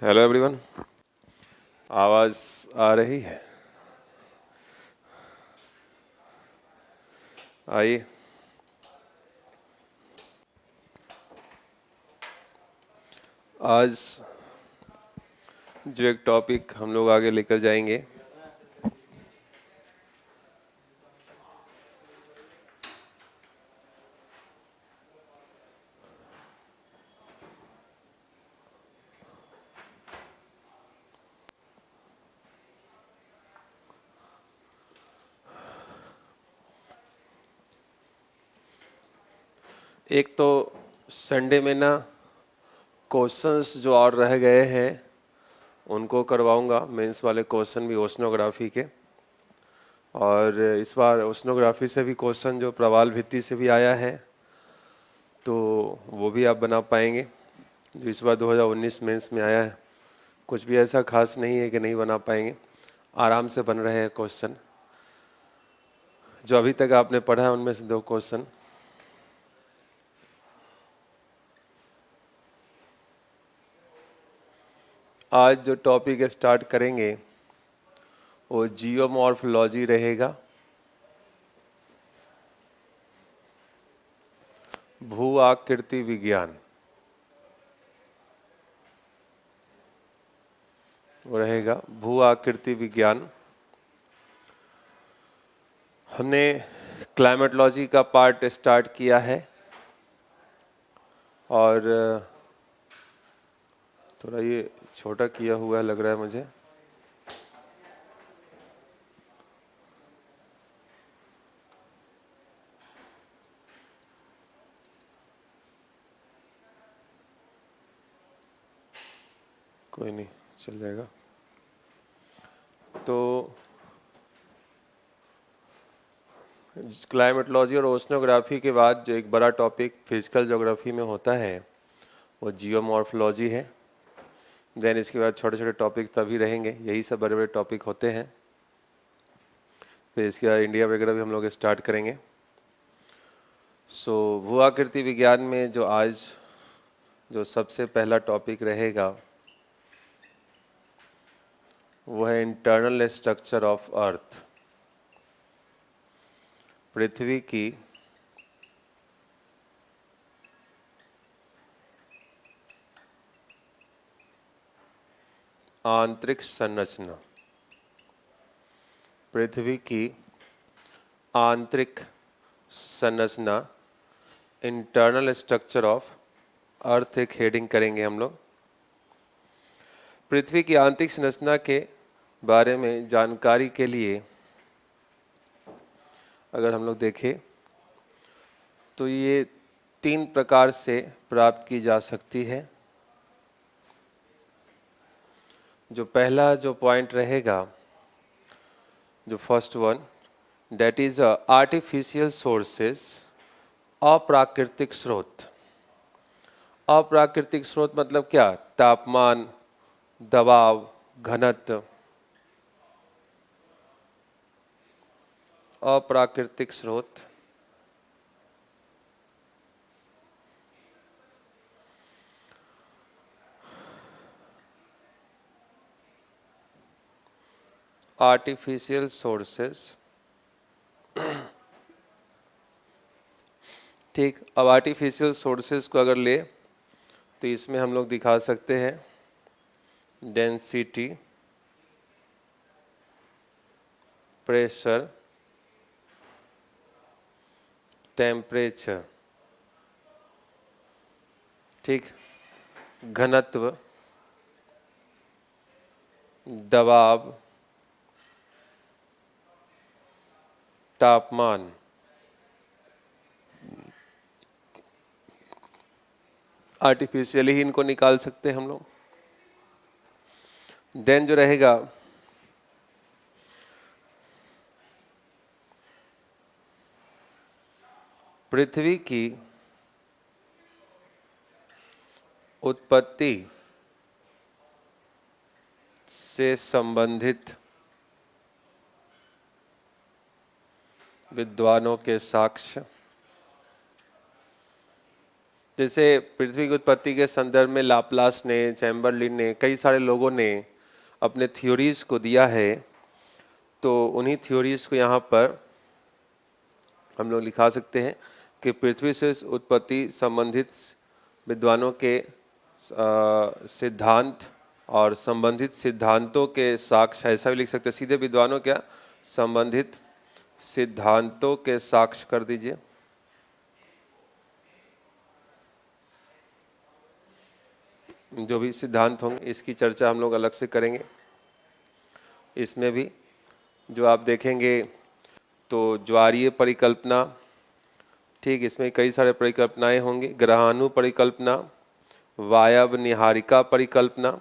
Hello everyone. आवाज़ आ रही है? आइए। आज जो एक टॉपिक हम लोग आगे लेकर जाएंगे एक तो संडे में ना क्वेश्चंस जो और रह गए हैं उनको करवाऊंगा, मेंस वाले क्वेश्चन भी ओशनोग्राफी के। और इस बार ओशनोग्राफी से भी क्वेश्चन जो प्रवाल भित्ति से भी आया है तो वो भी आप बना पाएंगे, जो इस बार 2019 मेंस में आया है। कुछ भी ऐसा खास नहीं है कि नहीं बना पाएंगे, आराम से बन रहे हैं क्वेश्चन। जो अभी तक आपने पढ़ा है उनमें से 2 क्वेश्चन आज जो टॉपिक स्टार्ट करेंगे वो जियोमॉर्फोलॉजी रहेगा, भू आकृति विज्ञान वो रहेगा, भू आकृति विज्ञान। हमने क्लाइमेटोलॉजी का पार्ट स्टार्ट किया है और थोड़ा ये छोटा किया हुआ लग रहा है मुझे। कोई नहीं, चल जाएगा। तो क्लाइमेटोलॉजी और ओशनोग्राफी के बाद जो एक बड़ा टॉपिक फिजिकल ज्योग्राफी में होता है वो जियोमॉर्फोलॉजी है। देन इसके बाद छोटे छोटे टॉपिक तभी रहेंगे, यही सब बड़े बड़े टॉपिक होते हैं। फिर इसके बाद इंडिया वगैरह भी हम लोग स्टार्ट करेंगे। सो भू आकृति विज्ञान में जो आज जो सबसे पहला टॉपिक रहेगा वो है इंटरनल स्ट्रक्चर ऑफ अर्थ, पृथ्वी की आंतरिक संरचना, पृथ्वी की आंतरिक संरचना, इंटरनल स्ट्रक्चर ऑफ अर्थ एक हेडिंग करेंगे हम लोग। पृथ्वी की आंतरिक संरचना के बारे में जानकारी के लिए अगर हम लोग देखें तो ये 3 प्रकार से प्राप्त की जा सकती है। जो पहला जो पॉइंट रहेगा, जो first one, that is artificial sources, अप्राकृतिक स्रोत। अप्राकृतिक स्रोत मतलब क्या? तापमान, दबाव, घनत्व। अप्राकृतिक स्रोत आर्टिफिशियल सोर्सेस। ठीक, अब आर्टिफिशियल सोर्सेस को अगर ले तो इसमें हम लोग दिखा सकते हैं डेंसिटी, प्रेशर, टेम्परेचर, ठीक, घनत्व, दबाव, तापमान। आर्टिफिशियली ही इनको निकाल सकते हैं हम लोग। देन जो रहेगा पृथ्वी की उत्पत्ति से संबंधित विद्वानों के साक्ष्य, जैसे पृथ्वी की उत्पत्ति के संदर्भ में लाप्लास ने, चैम्बरलिन ने, कई सारे लोगों ने अपने थ्योरीज को दिया है, तो उन्हीं थ्योरीज को यहाँ पर हम लोग लिखा सकते हैं कि पृथ्वी से उत्पत्ति संबंधित विद्वानों के सिद्धांत और संबंधित सिद्धांतों के साक्ष्य, ऐसा भी लिख सकते हैं सीधे विद्वानों क्या, संबंधित सिद्धांतों के साक्ष्य कर दीजिए। जो भी सिद्धांत होंगे इसकी चर्चा हम लोग अलग से करेंगे। इसमें भी जो आप देखेंगे तो ज्वारीय परिकल्पना, ठीक, इसमें कई सारे परिकल्पनाएं होंगी। ग्रहाणु परिकल्पना, वायव निहारिका परिकल्पना,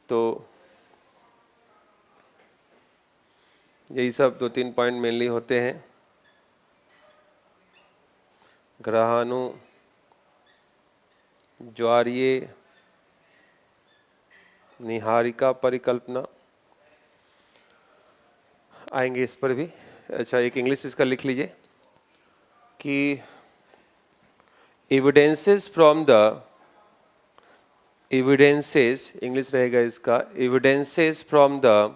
तो यही सब 2-3 पॉइंट मेनली होते हैं। ग्रहाणु, ज्वारीय निहारिका परिकल्पना आएंगे इस पर भी। अच्छा, एक इंग्लिश इसका लिख लीजिए कि evidences from the, evidences English रहेगा इसका, evidences from the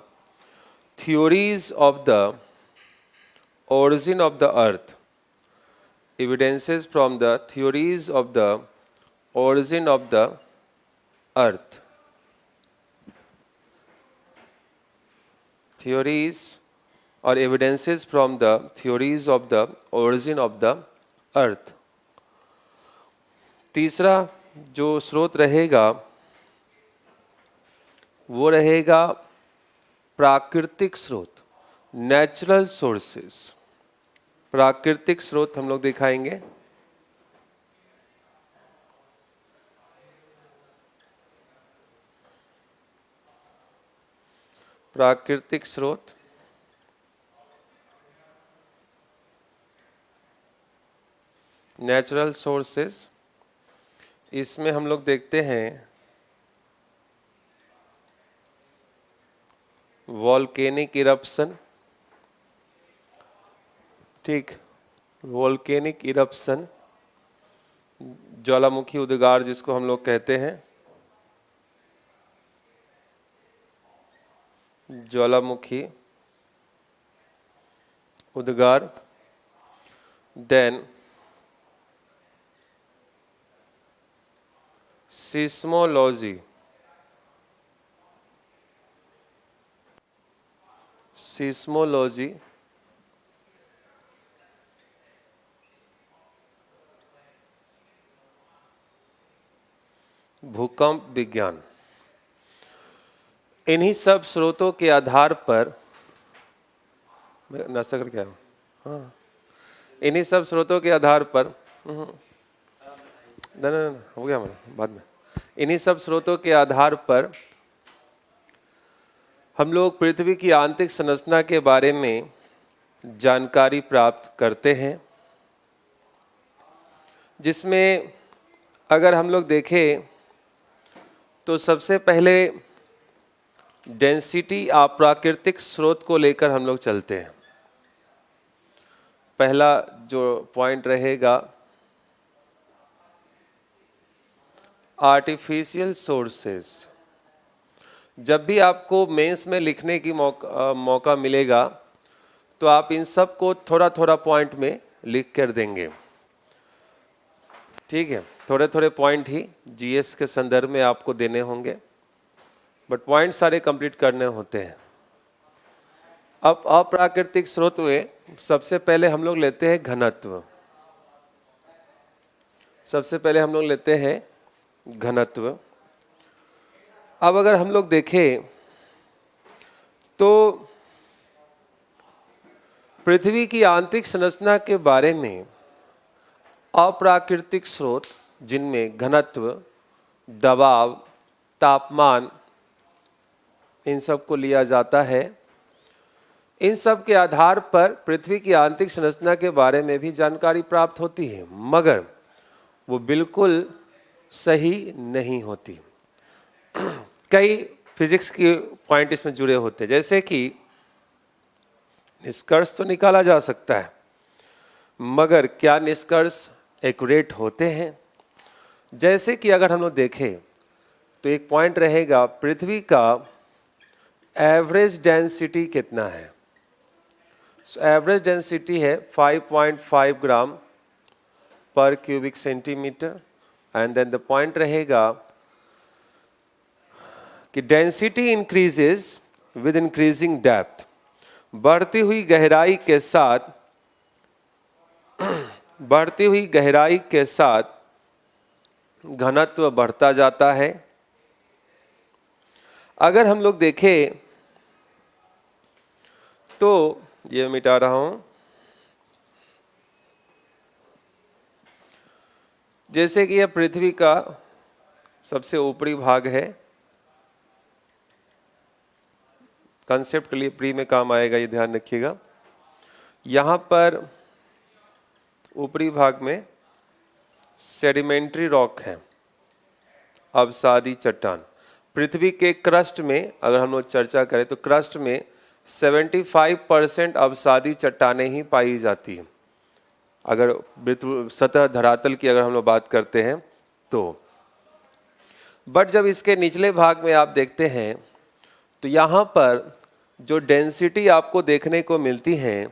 theories of the origin of the earth, evidences from the theories of the origin of the earth, theories or evidences from the theories of the origin of the earth। तीसरा जो स्रोत रहेगा वो रहेगा प्राकृतिक स्रोत, natural sources. प्राकृतिक स्रोत हम लोग दिखाएंगे। प्राकृतिक स्रोत, नेचुरल सोर्सेस, इसमें हम लोग देखते हैं वॉल्केनिक इरप्शन, ठीक, वॉल्केनिक इरप्शन, ज्वालामुखी उद्गार जिसको हम लोग कहते हैं, ज्वालामुखी उद्गार। देन सिस्मोलॉजी, सिस्मोलॉजी, भूकंप विज्ञान। इन्हीं सब स्रोतों के आधार पर, मैं नाश्ता करके आया हूँ, हाँ, इन्हीं सब स्रोतों के आधार पर, ना ना ना हो गया हमारा बाद में। इन्हीं सब स्रोतों के आधार पर हम लोग पृथ्वी की आंतरिक संरचना के बारे में जानकारी प्राप्त करते हैं, जिसमें अगर हम लोग देखें तो सबसे पहले डेंसिटी प्राकृतिक स्रोत को लेकर हम लोग चलते हैं। पहला जो पॉइंट रहेगा आर्टिफिशियल सोर्सेस। जब भी आपको मेंस में लिखने की मौका मिलेगा तो आप इन सब को थोड़ा थोड़ा पॉइंट में लिख कर देंगे, ठीक है। थोड़े थोड़े पॉइंट ही जीएस के संदर्भ में आपको देने होंगे, बट पॉइंट सारे कंप्लीट करने होते हैं। अब अप्राकृतिक स्रोत में सबसे पहले हम लोग लेते हैं घनत्व। सबसे पहले हम लोग लेते हैं घनत्व। अब अगर हम लोग देखें तो पृथ्वी की आंतरिक संरचना के बारे में अप्राकृतिक स्रोत, जिनमें घनत्व, दबाव, तापमान, इन सब को लिया जाता है, इन सब के आधार पर पृथ्वी की आंतरिक संरचना के बारे में भी जानकारी प्राप्त होती है, मगर वो बिल्कुल सही नहीं होती। कई फिजिक्स के पॉइंट इसमें जुड़े होते हैं, जैसे कि निष्कर्ष तो निकाला जा सकता है, मगर क्या निष्कर्ष एक्यूरेट होते हैं, जैसे कि अगर हम लोग देखें तो एक पॉइंट रहेगा, पृथ्वी का एवरेज डेंसिटी कितना है। एवरेज डेंसिटी है 5.5 gram per cubic centimetre. And then the point रहेगा कि density increases with increasing depth, बढ़ती हुई गहराई के साथ बढ़ती हुई गहराई के साथ घनत्व बढ़ता जाता है। अगर हम लोग देखें तो ये मिटा रहा हूं, जैसे कि यह पृथ्वी का सबसे ऊपरी भाग है, कंसेप्ट के लिए प्री में काम आएगा, ये ध्यान रखिएगा। यहां पर ऊपरी भाग में सेडिमेंट्री रॉक है, अवसादी चट्टान। पृथ्वी के क्रस्ट में अगर हम लोग चर्चा करें तो क्रस्ट में 75% अवसादी चट्टानें ही पाई जाती हैं, अगर सतह धरातल की अगर हम लोग बात करते हैं तो। बट जब इसके निचले भाग में आप देखते हैं तो यहाँ पर जो डेंसिटी आपको देखने को मिलती है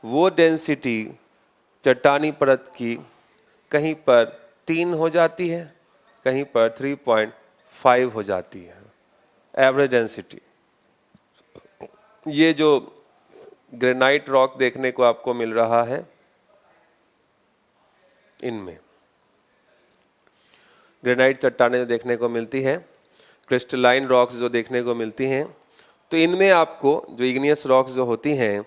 वो डेंसिटी चट्टानी परत की कहीं पर 3 हो जाती है, कहीं पर 3.5 हो जाती है एवरेज डेंसिटी। ये जो ग्रेनाइट रॉक देखने को आपको मिल रहा है, इनमें ग्रेनाइट चट्टानें जो देखने को मिलती है, क्रिस्टलाइन रॉक्स जो देखने को मिलती हैं, तो इनमें आपको जो इग्नियस रॉक्स जो होती हैं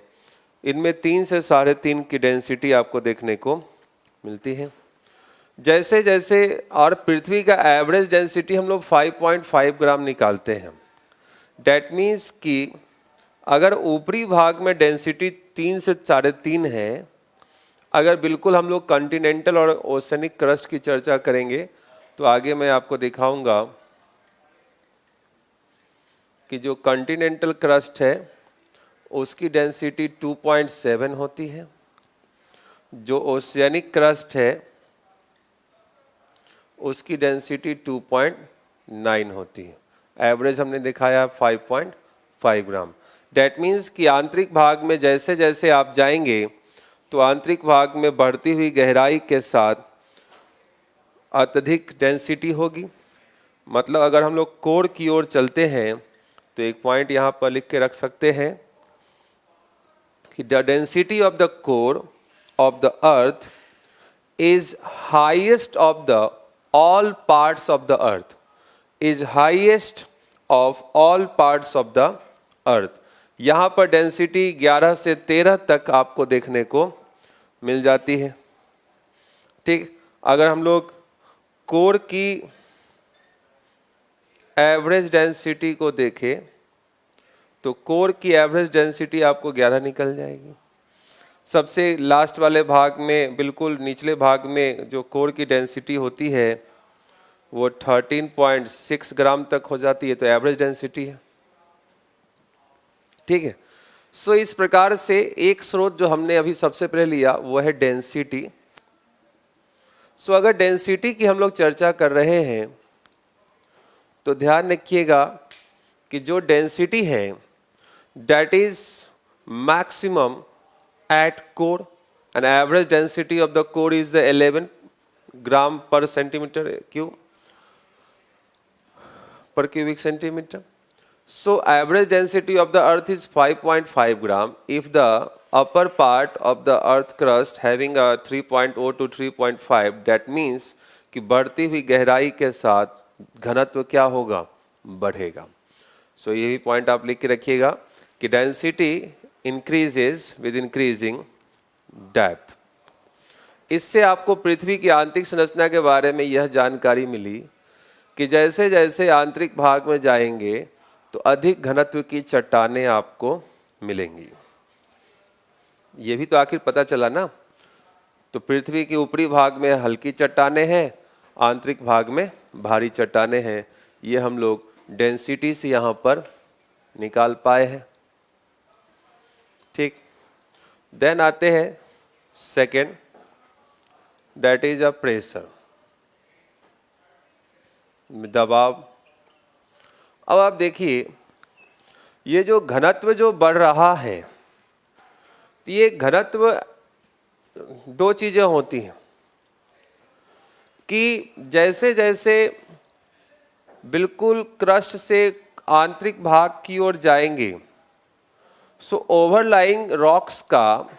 इनमें 3 से 3.5 की डेंसिटी आपको देखने को मिलती है। जैसे जैसे और पृथ्वी का एवरेज डेंसिटी हम लोग 5.5 ग्राम निकालते हैं। डैट मीन्स कि अगर ऊपरी भाग में डेंसिटी 3 से 3.5 है, अगर बिल्कुल हम लोग कॉन्टिनेंटल और ओशनिक क्रस्ट की चर्चा करेंगे तो आगे मैं आपको दिखाऊंगा कि जो कॉन्टिनेंटल क्रस्ट है उसकी डेंसिटी 2.7 होती है, जो ओशियनिक क्रस्ट है उसकी डेंसिटी 2.9 होती है। एवरेज हमने दिखाया 5.5 ग्राम। डैट मीन्स कि आंतरिक भाग में जैसे जैसे आप जाएंगे तो आंतरिक भाग में बढ़ती हुई गहराई के साथ अत्यधिक डेंसिटी होगी। मतलब अगर हम लोग कोर की ओर चलते हैं तो एक पॉइंट यहाँ पर लिख के रख सकते हैं कि the density of the core of the earth is highest of the all parts of the earth, is highest of all parts of the अर्थ। यहाँ पर डेंसिटी 11 से 13 तक आपको देखने को मिल जाती है। ठीक, अगर हम लोग कोर की एवरेज डेंसिटी को देखें तो कोर की एवरेज डेंसिटी आपको 11 निकल जाएगी। सबसे लास्ट वाले भाग में, बिल्कुल निचले भाग में जो कोर की डेंसिटी होती है वो 13.6 ग्राम तक हो जाती है, तो एवरेज डेंसिटी है। ठीक है, सो इस प्रकार से एक स्रोत जो हमने अभी सबसे पहले लिया वो है डेंसिटी। सो अगर डेंसिटी की हम लोग चर्चा कर रहे हैं तो ध्यान रखिएगा कि जो डेंसिटी है that is maximum at core, and average density of the core is the 11 gram per centimeter cube per cubic centimeter. So average density of the earth is 5.5 gram if the upper part of the earth crust having a 3.0 to 3.5, that means कि बढ़ती हुई गहराई के साथ घनत्व क्या होगा, बढ़ेगा। सो यही पॉइंट आप लिख के रखिएगा कि density increases with increasing depth. इससे आपको पृथ्वी की आंतरिक संरचना के बारे में यह जानकारी मिली कि जैसे जैसे आंतरिक भाग में जाएंगे तो अधिक घनत्व की चट्टानें आपको मिलेंगी। ये भी तो आखिर पता चला ना। तो पृथ्वी के ऊपरी भाग में हल्की चट्टानें हैं, आंतरिक भाग में भारी चट्टानें हैं। ये हम लोग डेंसिटी से यहाँ पर निकाल पाए हैं। ठीक, देन आते हैं second, that is a pressure. दबाव। अब आप देखिए ये जो घनत्व जो बढ़ रहा है, ये घनत्व दो चीजें होती हैं कि जैसे जैसे बिल्कुल क्रस्ट से आंतरिक भाग की ओर जाएंगे, सो ओवरलाइंग रॉक्स का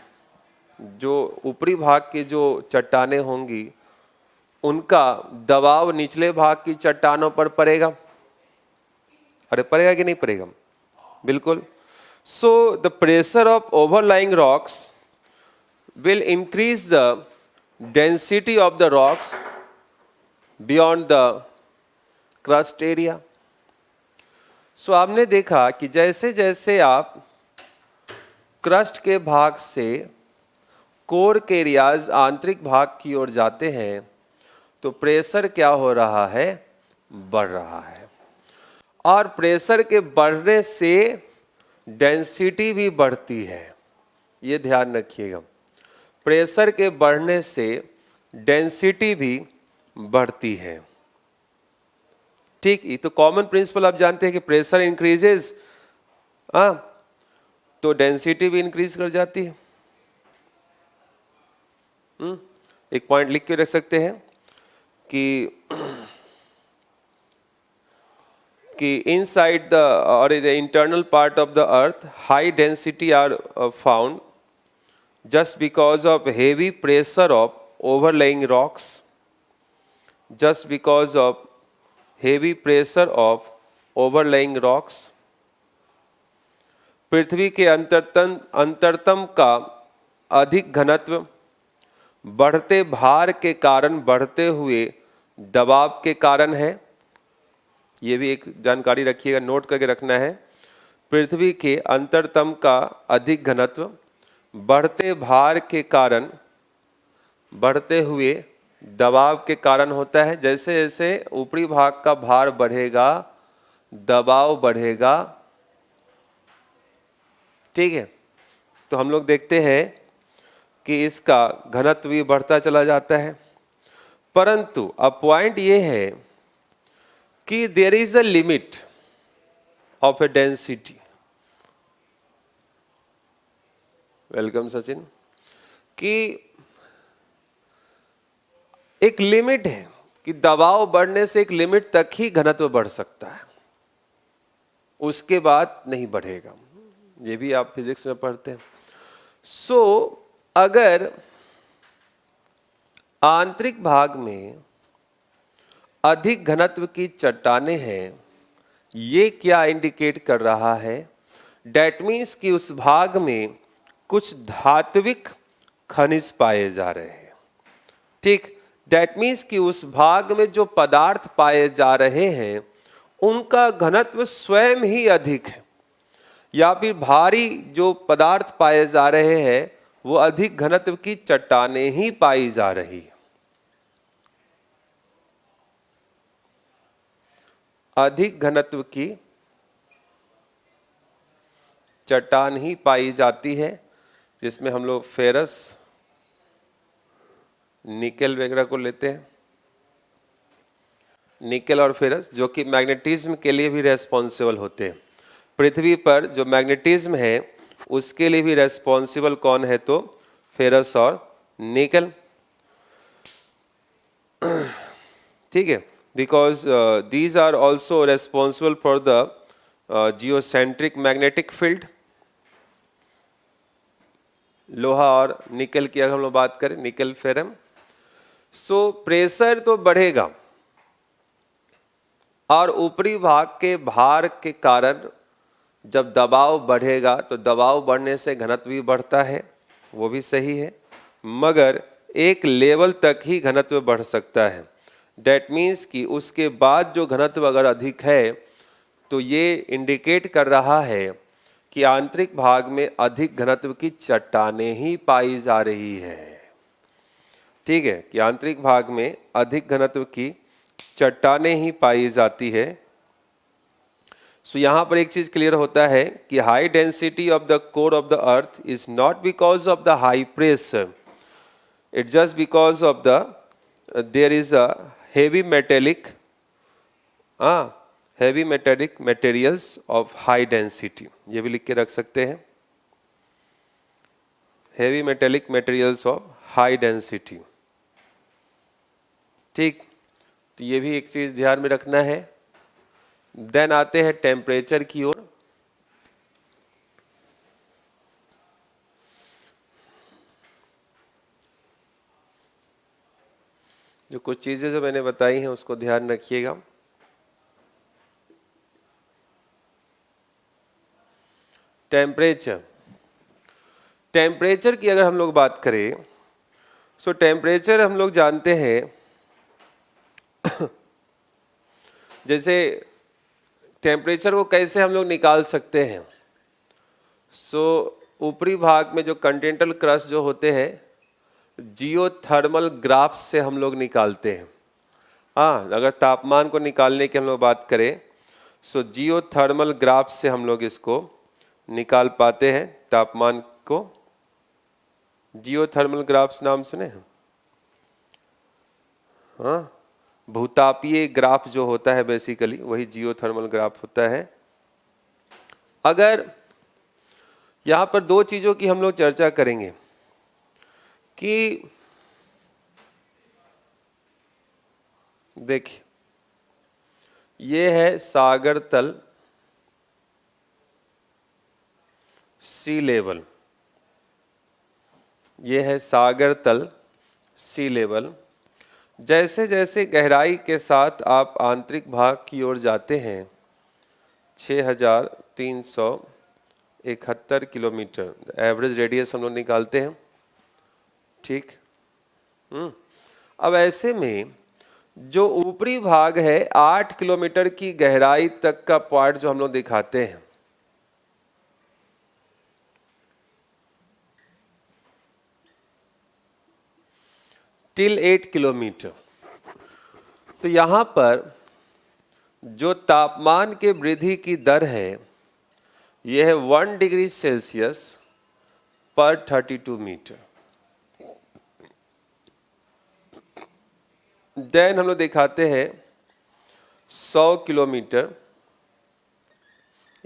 जो ऊपरी भाग की जो चट्टानें होंगी उनका दबाव निचले भाग की चट्टानों पर पड़ेगा। अरे पड़ेगा कि नहीं पड़ेगा? बिल्कुल। So the pressure of overlying rocks will increase the density of the rocks beyond the crust area. So आपने देखा कि जैसे जैसे आप क्रस्ट के भाग से कोर के एरियाज आंतरिक भाग की ओर जाते हैं तो प्रेशर क्या हो रहा है? बढ़ रहा है। और प्रेशर के बढ़ने से डेंसिटी भी बढ़ती है, ये ध्यान रखिएगा। प्रेशर के बढ़ने से डेंसिटी भी बढ़ती है। ठीक, ये तो कॉमन प्रिंसिपल आप जानते हैं कि प्रेशर इंक्रीजेस तो डेंसिटी भी इंक्रीज कर जाती है। एक पॉइंट लिख के रख सकते हैं कि इनसाइड द और the internal part of the earth high density are found just because of heavy pressure of overlaying rocks, just because of heavy pressure of overlaying rocks, पृथ्वी के अंतरतम का अधिक घनत्व बढ़ते भार के कारण बढ़ते हुए दबाव के कारण है। ये भी एक जानकारी रखिएगा, नोट करके रखना है। पृथ्वी के अंतरतम का अधिक घनत्व बढ़ते भार के कारण बढ़ते हुए दबाव के कारण होता है। जैसे जैसे ऊपरी भाग का भार बढ़ेगा दबाव बढ़ेगा। ठीक है, तो हम लोग देखते हैं कि इसका घनत्व भी बढ़ता चला जाता है। परंतु अब पॉइंट ये है कि there is a limit of a density. Welcome Sachin. कि एक लिमिट है कि दबाव बढ़ने से एक लिमिट तक ही घनत्व बढ़ सकता है, उसके बाद नहीं बढ़ेगा। ये भी आप फिजिक्स में पढ़ते हैं। सो अगर आंतरिक भाग में अधिक घनत्व की चट्टानें हैं, ये क्या इंडिकेट कर रहा है? डेट मीन्स कि उस भाग में कुछ धात्विक खनिज पाए जा रहे हैं। ठीक, डेट मीन्स कि उस भाग में जो पदार्थ पाए जा रहे हैं उनका घनत्व स्वयं ही अधिक है, या फिर भारी जो पदार्थ पाए जा रहे हैं वो अधिक घनत्व की चट्टानें ही पाई जा रही है। अधिक घनत्व की चट्टान ही पाई जाती है, जिसमें हम लोग फेरस निकेल वगैरह को लेते हैं। निकेल और फेरस जो कि मैग्नेटिज्म के लिए भी रेस्पॉन्सिबल होते हैं। पृथ्वी पर जो मैग्नेटिज्म है उसके लिए भी रेस्पॉन्सिबल कौन है? तो फेरस और निकेल। ठीक है, because these are also responsible for the geocentric magnetic field. लोहा और निकेल की अगर हम लोग बात करें, निकेल फेरम। सो प्रेशर तो बढ़ेगा और ऊपरी भाग के भार के कारण जब दबाव बढ़ेगा तो दबाव बढ़ने से घनत्व भी बढ़ता है, वो भी सही है, मगर एक लेवल तक ही घनत्व बढ़ सकता है। डेट मीन्स कि उसके बाद जो घनत्व अगर अधिक है तो ये इंडिकेट कर रहा है कि आंतरिक भाग में अधिक घनत्व की चट्टानें ही पाई जा रही है। ठीक है, कि आंतरिक भाग में अधिक घनत्व की चट्टानें ही पाई जाती है। सो यहाँ पर एक चीज क्लियर होता है कि high density of the core of the earth is not because of the high pressure, it just because of the there is a heavy metallic हाँ, heavy metallic materials of high density, ये भी लिख के रख सकते हैं, heavy metallic materials of high density. ठीक, तो ये भी एक चीज ध्यान में रखना है। देन आते हैं टेम्परेचर की ओर। जो कुछ चीजें जो मैंने बताई हैं उसको ध्यान रखिएगा। टेम्परेचर, टेम्परेचर की अगर हम लोग बात करें, सो टेम्परेचर हम लोग जानते हैं जैसे टेम्परेचर को कैसे हम लोग निकाल सकते हैं। सो ऊपरी भाग में जो कंटिनेंटल क्रस्ट जो होते हैं, जियोथर्मल ग्राफ से हम लोग निकालते हैं। हाँ, अगर तापमान को निकालने की हम लोग बात करें, सो जियोथर्मल ग्राफ से हम लोग इसको निकाल पाते हैं तापमान को। जियोथर्मल ग्राफ्स नाम सुने हैं? हाँ, भूतापीय ग्राफ जो होता है बेसिकली वही जियोथर्मल ग्राफ होता है। अगर यहां पर दो चीजों की हम लोग चर्चा करेंगे कि देखिए, ये है सागर तल, सी लेवल, ये है सागर तल, सी लेवल। जैसे जैसे गहराई के साथ आप आंतरिक भाग की ओर जाते हैं, 6371 किलोमीटर एवरेज रेडियस हम लोग निकालते हैं। ठीक, अब ऐसे में जो ऊपरी भाग है 8 किलोमीटर की गहराई तक का पॉइंट जो हम लोग दिखाते हैं, टिल 8 किलोमीटर, तो यहां पर जो तापमान के वृद्धि की दर है यह है 1 डिग्री सेल्सियस पर 32 मीटर। देन हम लोग दिखाते हैं 100 किलोमीटर,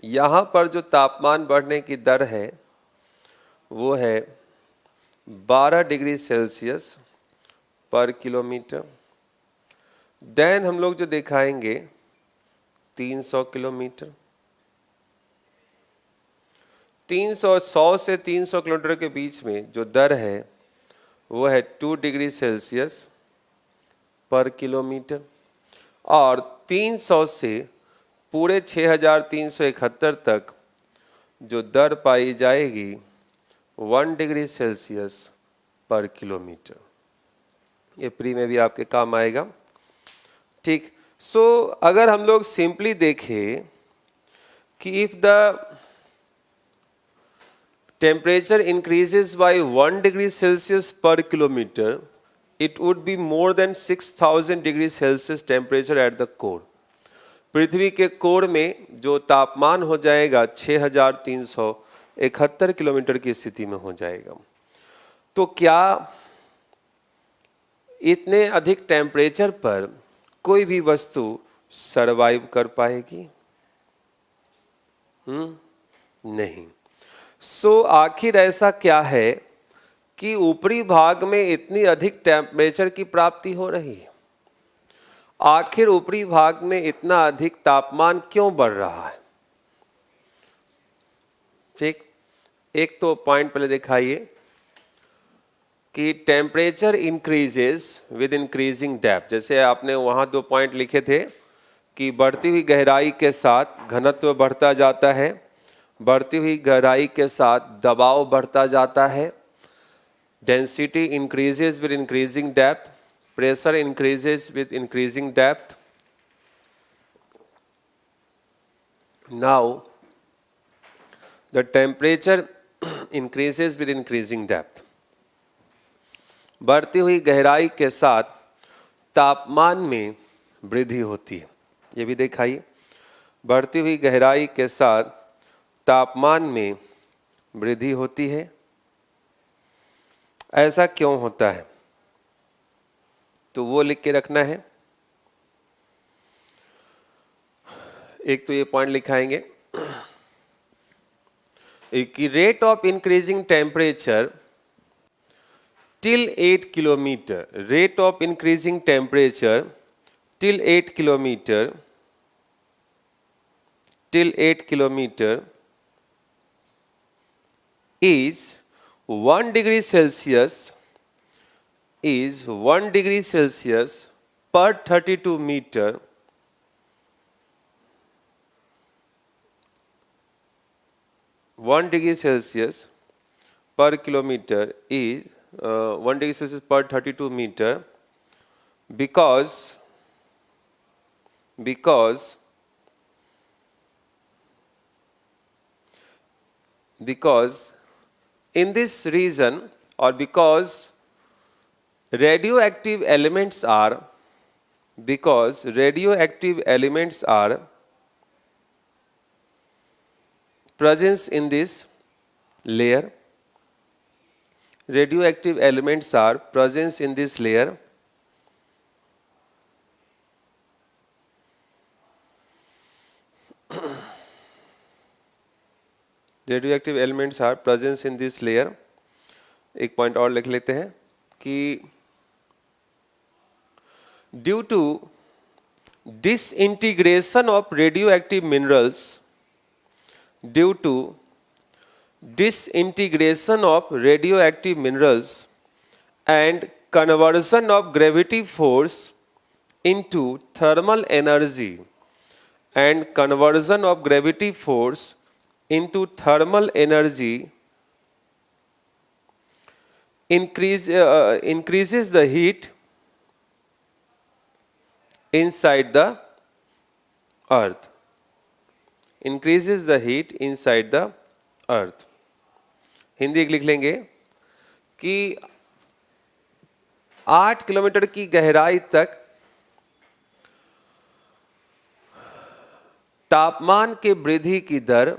यहां पर जो तापमान बढ़ने की दर है वो है 12 डिग्री सेल्सियस पर किलोमीटर। देन हम लोग जो दिखाएंगे 300 किलोमीटर, 100 से 300 किलोमीटर के बीच में जो दर है वो है 2 डिग्री सेल्सियस पर किलोमीटर। और 300 से पूरे 6371 तक जो दर पाई जाएगी 1 डिग्री सेल्सियस पर किलोमीटर। ये प्री में भी आपके काम आएगा। ठीक, सो अगर हम लोग सिंपली देखें कि if the temperature increases by 1 degree Celsius पर kilometre, it would be more than 6000 degree Celsius temperature at the core. पृथ्वी के कोर में जो तापमान हो जाएगा 6371 किलोमीटर की स्थिति में हो जाएगा। तो क्या इतने अधिक टेम्परेचर पर कोई भी वस्तु सरवाइव कर पाएगी? नहीं। सो आखिर ऐसा क्या है कि ऊपरी भाग में इतनी अधिक टेम्परेचर की प्राप्ति हो रही है? आखिर ऊपरी भाग में इतना अधिक तापमान क्यों बढ़ रहा है? ठीक, एक तो पॉइंट पहले दिखाइए कि temperature increases with increasing depth. जैसे आपने वहां 2 पॉइंट लिखे थे कि बढ़ती हुई गहराई के साथ घनत्व बढ़ता जाता है, बढ़ती हुई गहराई के साथ दबाव बढ़ता जाता है, density increases with increasing depth, pressure increases with increasing depth. Now the temperature increases with increasing depth. बढ़ती हुई गहराई के साथ तापमान में वृद्धि होती है, ये भी दिखाइए। बढ़ती हुई गहराई के साथ तापमान में वृद्धि होती है। ऐसा क्यों होता है? तो वो लिख के रखना है। एक तो ये पॉइंट लिखाएंगे कि rate of increasing temperature till 8 kilometer, rate of increasing temperature till 8 kilometer, is 1 degree Celsius, is 1 degree Celsius per 32 meter, (1°C per kilometer is 1°C per 32 meter, because in this region, or because radioactive elements are presence in this layer, radioactive elements are present in this layer, radioactive elements are present in this layer. एक point और लिख लेते हैं कि due to disintegration of radioactive minerals, and conversion of gravity force into thermal energy, increases the heat inside the earth, Hindi एक लिख लेंगे कि 8 किलोमीटर की गहराई तक तापमान के वृद्धि की दर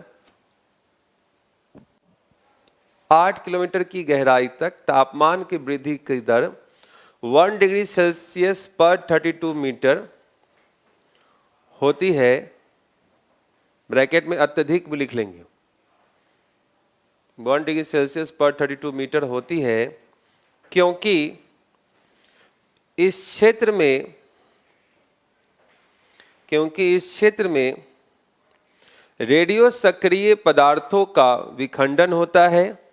8 किलोमीटर की गहराई तक तापमान की वृद्धि की दर 1°C per 32 मीटर होती है, ब्रैकेट में अत्यधिक भी लिख लेंगे, 1°C per 32 मीटर होती है, क्योंकि इस क्षेत्र में रेडियो सक्रिय पदार्थों का विखंडन होता है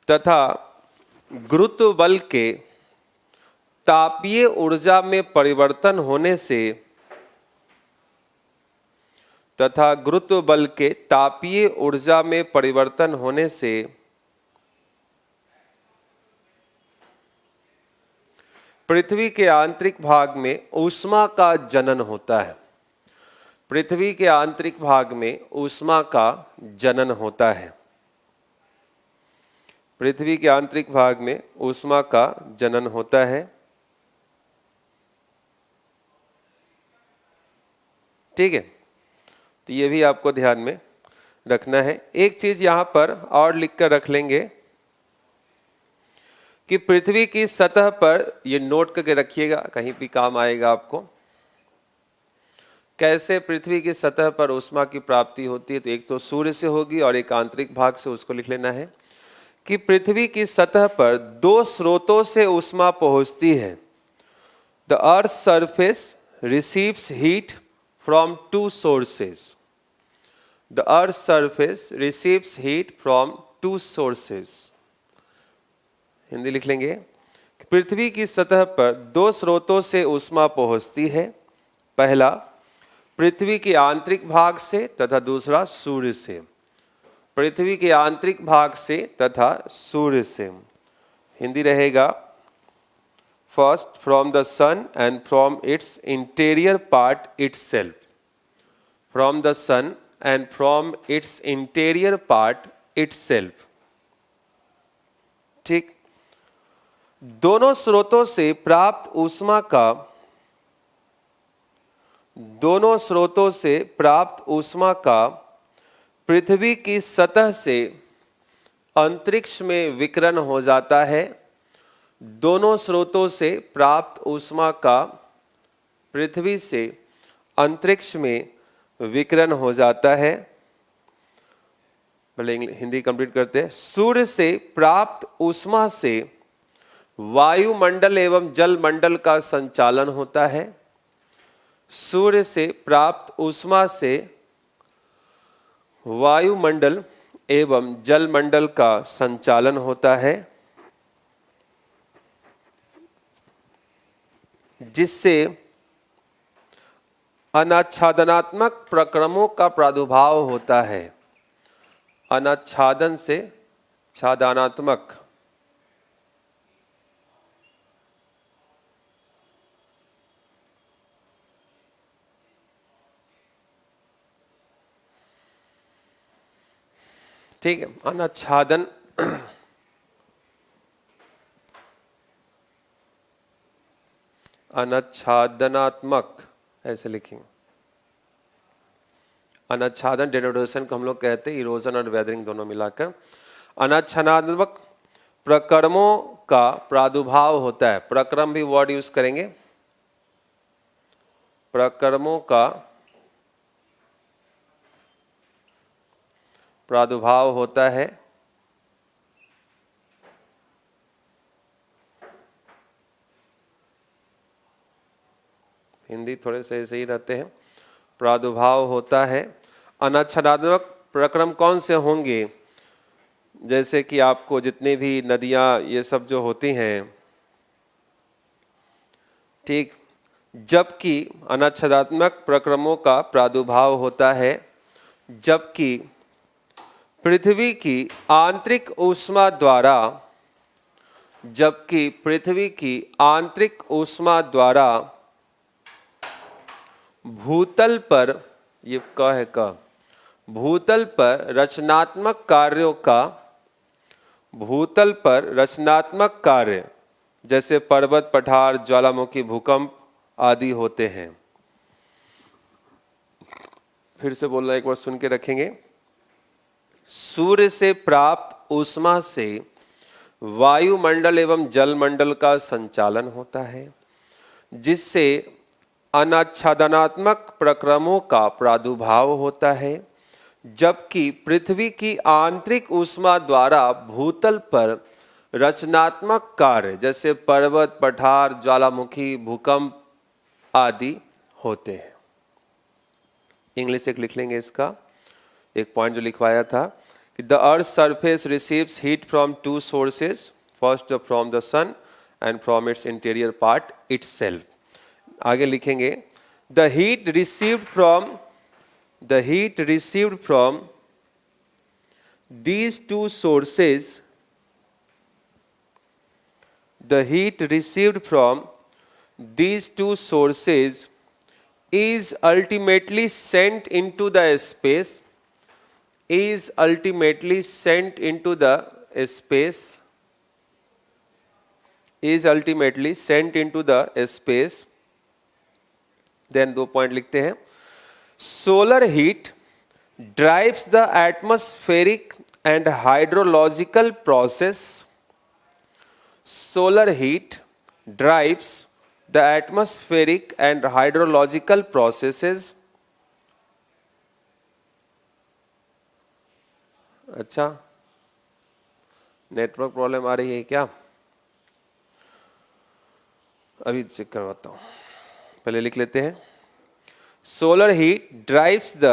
तथा गुरुत्व बल के तापीय ऊर्जा में परिवर्तन होने से पृथ्वी के आंतरिक भाग में ऊष्मा का जनन होता है। पृथ्वी के आंतरिक भाग में ऊष्मा का जनन होता है। पृथ्वी के आंतरिक भाग में ऊष्मा का जनन होता है। ठीक है, तो ये भी आपको ध्यान में रखना है। एक चीज यहां पर और लिख कर रख लेंगे कि पृथ्वी की सतह पर, ये नोट करके रखिएगा, कहीं भी काम आएगा आपको, कैसे पृथ्वी की सतह पर ऊष्मा की प्राप्ति होती है। तो एक तो सूर्य से होगी और एक आंतरिक भाग से, उसको लिख लेना है कि पृथ्वी की सतह पर 2 स्रोतों से ऊष्मा पहुंचती है। The earth surface receives heat from 2 sources. The earth's surface receives heat from 2 sources. Hindi लिख लेंगे, पृथ्वी की सतह पर 2 स्रोतों से ऊष्मा पहुंचती है, पहला पृथ्वी के आंतरिक भाग से तथा दूसरा सूर्य से। पृथ्वी के आंतरिक भाग से तथा सूर्य से। हिंदी रहेगा, first from the sun and from its interior part itself. From the sun and from its interior part itself. ठीक, दोनों स्रोतों से प्राप्त ऊष्मा का पृथ्वी की सतह से अंतरिक्ष में विकिरण हो जाता है। दोनों स्रोतों से प्राप्त ऊष्मा का पृथ्वी से अंतरिक्ष में विकिरण हो जाता है। पहले हिंदी कंप्लीट करते हैं। सूर्य से प्राप्त ऊष्मा से वायुमंडल एवं जलमंडल का संचालन होता है। सूर्य से प्राप्त ऊष्मा से वायुमंडल एवं जलमंडल का संचालन होता है, जिससे अनाच्छादनात्मक प्रक्रमों का प्रादुर्भाव होता है। अनाच्छादन से छादनात्मक, ठीक है। अनाच्छादन अनाच्छादनात्मक ऐसे लिखेंगे। अनाच्छादन डेनोटेशन को हम लोग कहते हैं इरोजन और वेदरिंग दोनों मिलाकर। अनाच्छादनात्मक प्रक्रमों का प्रादुर्भाव होता है। प्रक्रम भी वर्ड यूज करेंगे। प्रक्रमों का प्रादुर्भाव होता है, हिंदी थोड़े से ऐसे ही रहते हैं। प्रादुर्भाव होता है। अनाच्छादनात्मक प्रक्रम कौन से होंगे? जैसे कि आपको जितने भी नदियां ये सब जो होती हैं, ठीक, जबकि अनाच्छादनात्मक प्रक्रमों का प्रादुर्भाव होता है जबकि पृथ्वी की आंतरिक ऊष्मा द्वारा, जबकि पृथ्वी की आंतरिक ऊष्मा द्वारा भूतल पर, ये क है क, भूतल पर रचनात्मक कार्यों का, भूतल पर रचनात्मक कार्य जैसे पर्वत, पठार, ज्वालामुखी, भूकंप आदि होते हैं। फिर से बोलना एक बार सुन के रखेंगे। सूर्य से प्राप्त ऊष्मा से वायुमंडल एवं जलमंडल का संचालन होता है, जिससे अनाच्छादनात्मक प्रक्रमों का प्रादुर्भाव होता है, जबकि पृथ्वी की आंतरिक ऊष्मा द्वारा भूतल पर रचनात्मक कार्य जैसे पर्वत, पठार, ज्वालामुखी, भूकंप आदि होते हैं। इंग्लिश एक लिख लेंगे इसका, एक पॉइंट जो लिखवाया था कि the earth surface receives heat from two sources, first from the sun and from its interior part itself. आगे लिखेंगे the heat received from these two sources, the heat received from these two sources is ultimately sent into the space, is ultimately sent into the space, is ultimately sent into the space। Then 2 point लिखते हैं। Solar heat drives the atmospheric and hydrological process, solar heat drives the atmospheric and hydrological processes. अच्छा, network problem आ रही है क्या? अभी check करवाता हूं, पहले लिख लेते हैं। Solar heat drives the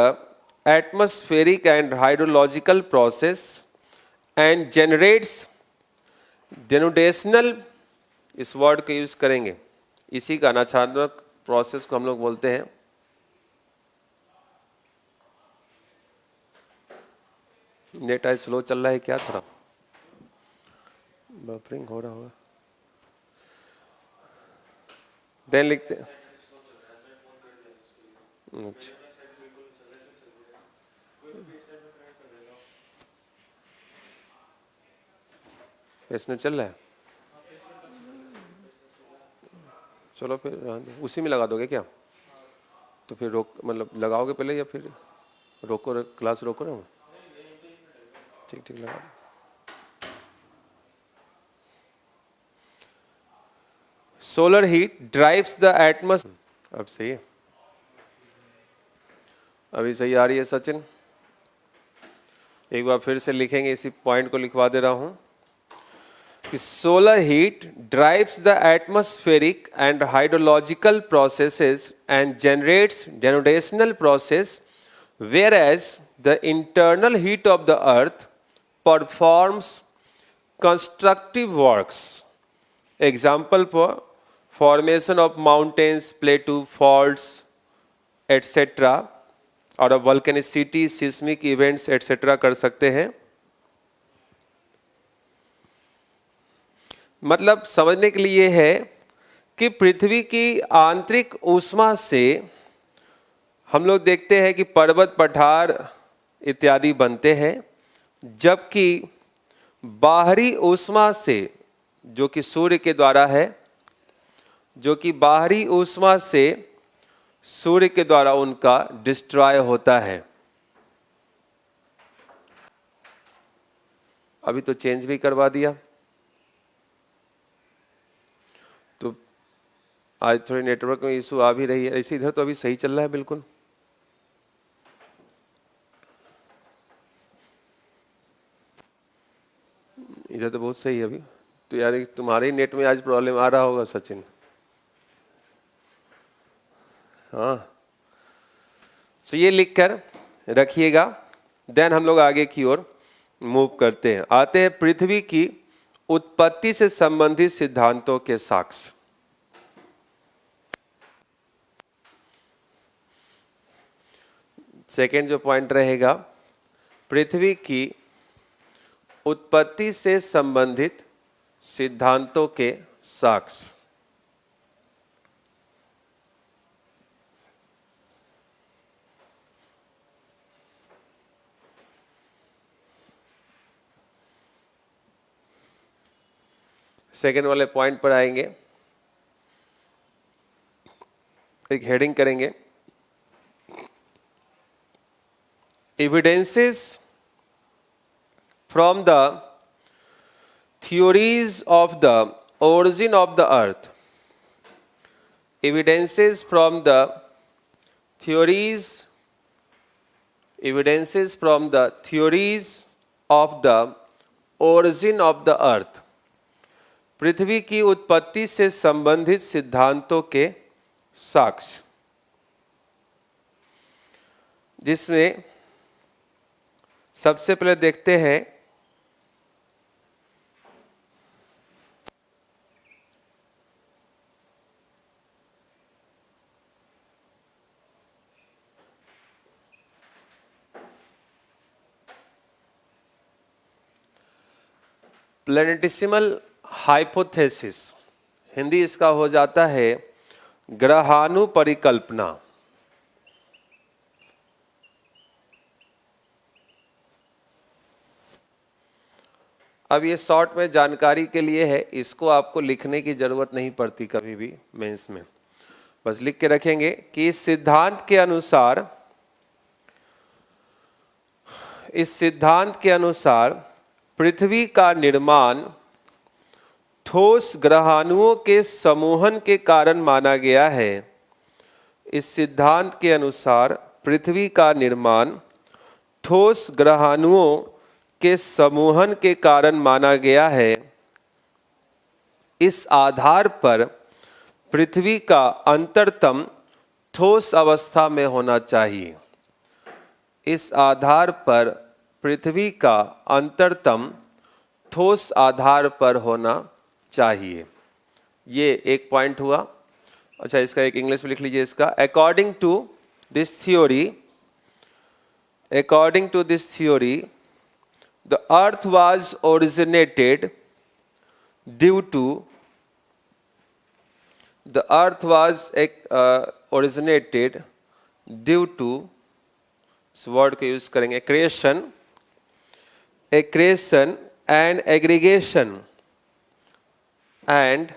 atmospheric and hydrological process and generates denotational, इस वर्ड का यूज करेंगे, इसी का अनाच्छादनात्मक प्रोसेस को हम लोग बोलते हैं। नेट आज स्लो चल रहा है क्या? थोड़ा बफरिंग हो रहा होगा। देन लिखते हैं। अच्छा, इसमें चल रहा है, चलो फिर उसी में लगा दोगे क्या? तो फिर रोक, मतलब लगाओगे पहले या फिर रोको, क्लास रोको ना? ठीक ठीक लगा दो। Solar heat drives the atmosphere, अब सही है, अभी सही आ रही है सचिन? एक बार फिर से लिखेंगे, इसी पॉइंट को लिखवा दे रहा हूं कि solar heat drives the atmospheric and hydrological processes and generates denudation process, whereas the internal heat of the earth performs constructive works. Example for formation of mountains, plateau, faults, etc. और अब वल्केनिसिटी, seismic events etcetera कर सकते हैं। मतलब समझने के लिए है कि पृथ्वी की आंतरिक ऊष्मा से हम लोग देखते हैं कि पर्वत, पठार इत्यादि बनते हैं, जबकि बाहरी ऊष्मा से, जो कि सूर्य के द्वारा है, जो कि बाहरी ऊष्मा से सूर्य के द्वारा उनका डिस्ट्रॉय होता है। अभी तो चेंज भी करवा दिया, तो आज थोड़ी नेटवर्क में इशू आ भी रही है। ऐसे इधर तो अभी सही चल रहा है बिल्कुल। इधर तो बहुत सही है अभी। तो यार तुम्हारे ही नेट में आज प्रॉब्लम आ रहा होगा सचिन। हाँ, तो ये लिखकर रखिएगा। देन हम लोग आगे की ओर मूव करते हैं। आते हैं पृथ्वी की उत्पत्ति से संबंधित सिद्धांतों के साक्ष्य। सेकेंड जो पॉइंट रहेगा, पृथ्वी की उत्पत्ति से संबंधित सिद्धांतों के साक्ष्य। सेकेंड वाले पॉइंट पर आएंगे, एक हेडिंग करेंगे, evidences from the theories of the origin of the earth. Evidences from the theories, evidences from the theories of the origin of the earth. पृथ्वी की उत्पत्ति से संबंधित सिद्धांतों के साक्ष्य, जिसमें सबसे पहले देखते हैं प्लैनेटिसिमल हाइपोथेसिस। हिंदी इसका हो जाता है ग्रहाणु परिकल्पना। अब ये शॉर्ट में जानकारी के लिए है, इसको आपको लिखने की जरूरत नहीं पड़ती कभी भी मेंस में, बस लिख के रखेंगे कि इस सिद्धांत के अनुसार पृथ्वी का निर्माण ठोस ग्रहाणुओं के समूहन के कारण माना गया है। इस सिद्धांत के अनुसार पृथ्वी का निर्माण ठोस ग्रहाणुओं के समूहन के कारण माना गया है। इस आधार पर पृथ्वी का अंतरतम ठोस अवस्था में होना चाहिए। इस आधार पर पृथ्वी का अंतरतम ठोस आधार पर होना चाहिए। ये एक पॉइंट हुआ। अच्छा, इसका एक इंग्लिश में लिख लीजिए इसका। According to this theory the earth was originated due to इस वर्ड को यूज करेंगे creation and aggregation and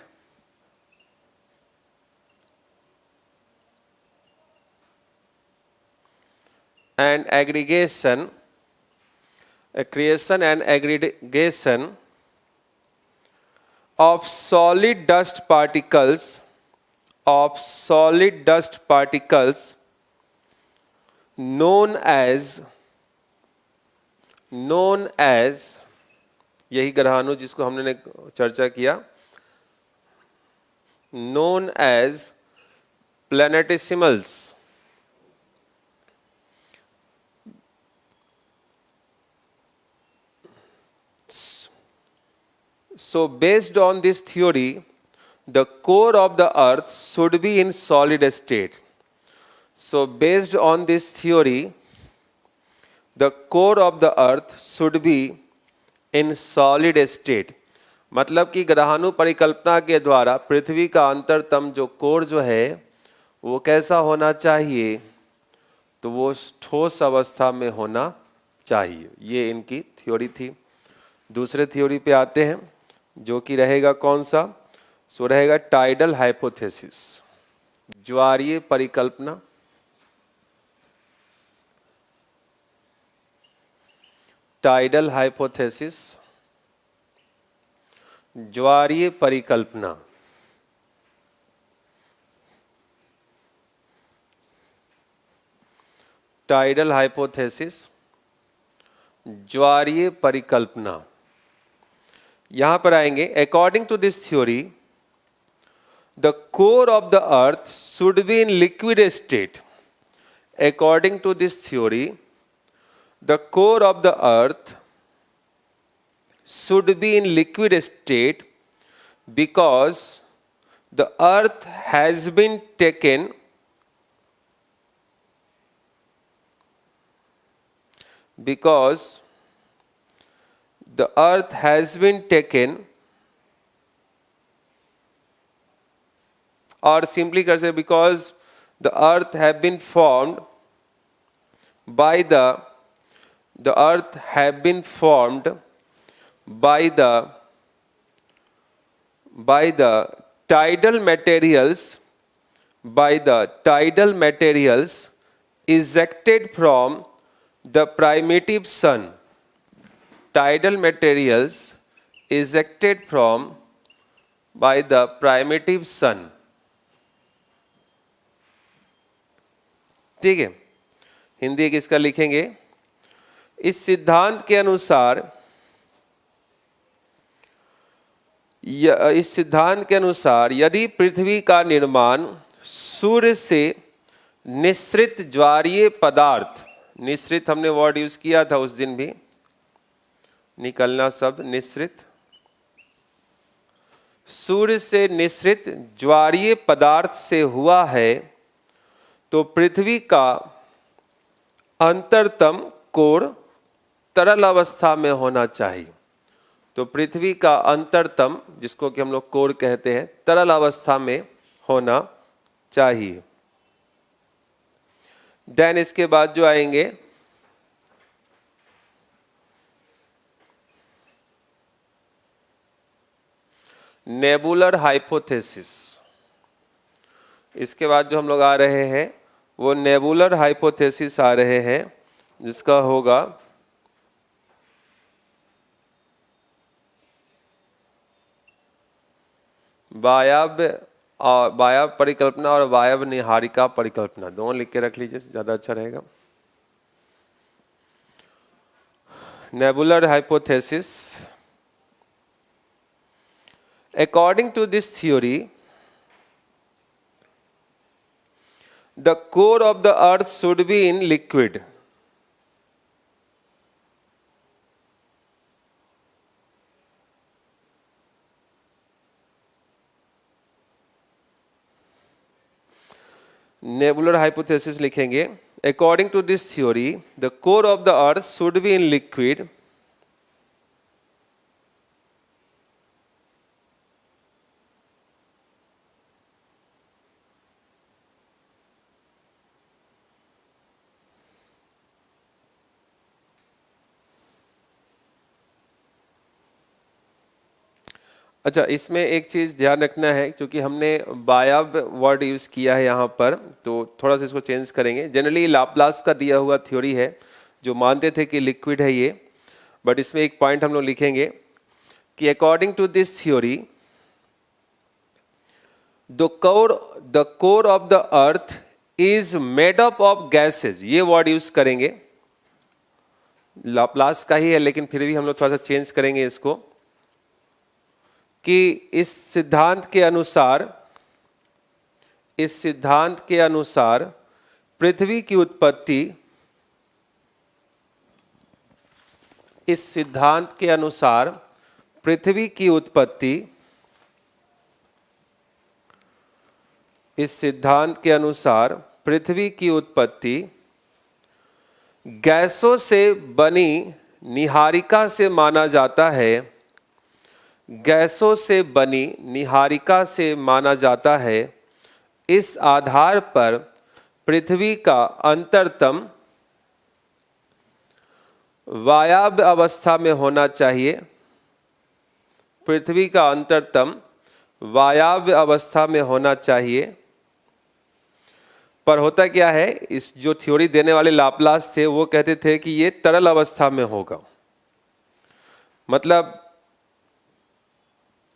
aggregation of solid dust particles of solid dust particles known as यही ग्रहाणु जिसको हमने चर्चा किया, known as planetesimals. So based on this theory, the core of the earth should be in solid state. So based on this theory, the core of the earth should be in solid state. मतलब कि ग्रहाणु परिकल्पना के द्वारा पृथ्वी का अंतरतम जो core जो है वो कैसा होना चाहिए, तो वो ठोस अवस्था में होना चाहिए। ये इनकी थ्योरी थी। दूसरे थ्योरी पे आते हैं जो कि रहेगा कौन सा, सो रहेगा टाइडल हाइपोथेसिस, ज्वारीय परिकल्पना। टाइडल हाइपोथेसिस, ज्वारीय परिकल्पना। टाइडल हाइपोथेसिस, ज्वारीय परिकल्पना। यहां पर आएंगे, according to this theory the core of the earth should be in liquid state. According to this theory the core of the earth should be in liquid state because the earth has been taken or simply can say because the earth have been formed by the earth have been formed by the tidal materials ejected from the primitive sun. Tidal materials ejected from by the primitive sun. ठीक है, हिंदी एक इसका लिखेंगे। इस सिद्धांत के अनुसार यदि पृथ्वी का निर्माण सूर्य से निःसृत ज्वारीय पदार्थ, निःसृत हमने वर्ड यूज किया था उस दिन भी, निकलना शब्द निःसृत, सूर्य से निःसृत ज्वारीय पदार्थ से हुआ है, तो पृथ्वी का अंतरतम कोर तरल अवस्था में होना चाहिए। तो पृथ्वी का अंतरतम, जिसको कि हम लोग कोर कहते हैं, तरल अवस्था में होना चाहिए। देन इसके बाद जो आएंगे, नेबुलर हाइपोथेसिस। इसके बाद जो हम लोग आ रहे हैं वो नेबुलर हाइपोथेसिस आ रहे हैं, जिसका होगा वायव्य परिकल्पना और वायव्य निहारिका परिकल्पना, दोनों लिख के रख लीजिए, ज्यादा अच्छा रहेगा। Nebular hypothesis, according to this theory the core of the earth should be in liquid. Nebular hypothesis लिखेंगे, according to this theory the core of the earth should be in liquid अच्छा, इसमें एक चीज़ ध्यान रखना है, क्योंकि हमने वायव्य वर्ड यूज़ किया है यहाँ पर, तो थोड़ा सा इसको चेंज करेंगे। जनरली लाप्लास का दिया हुआ थ्योरी है जो मानते थे कि लिक्विड है ये, बट इसमें एक पॉइंट हम लोग लिखेंगे कि according to this theory the core of the earth is made up of gases, ये वर्ड यूज करेंगे, लाप्लास का ही है लेकिन फिर भी हम लोग थोड़ा सा चेंज करेंगे इसको, कि इस सिद्धांत के अनुसार पृथ्वी की उत्पत्ति, इस सिद्धांत के अनुसार पृथ्वी की उत्पत्ति, इस सिद्धांत के अनुसार पृथ्वी की उत्पत्ति गैसों से बनी निहारिका से माना जाता है, गैसों से बनी निहारिका से माना जाता है। इस आधार पर पृथ्वी का अंतरतम वायव्य अवस्था में होना चाहिए, पृथ्वी का अंतरतम वायव्य अवस्था में होना चाहिए। पर होता क्या है, इस जो थ्योरी देने वाले लाप्लास थे वो कहते थे कि ये तरल अवस्था में होगा। मतलब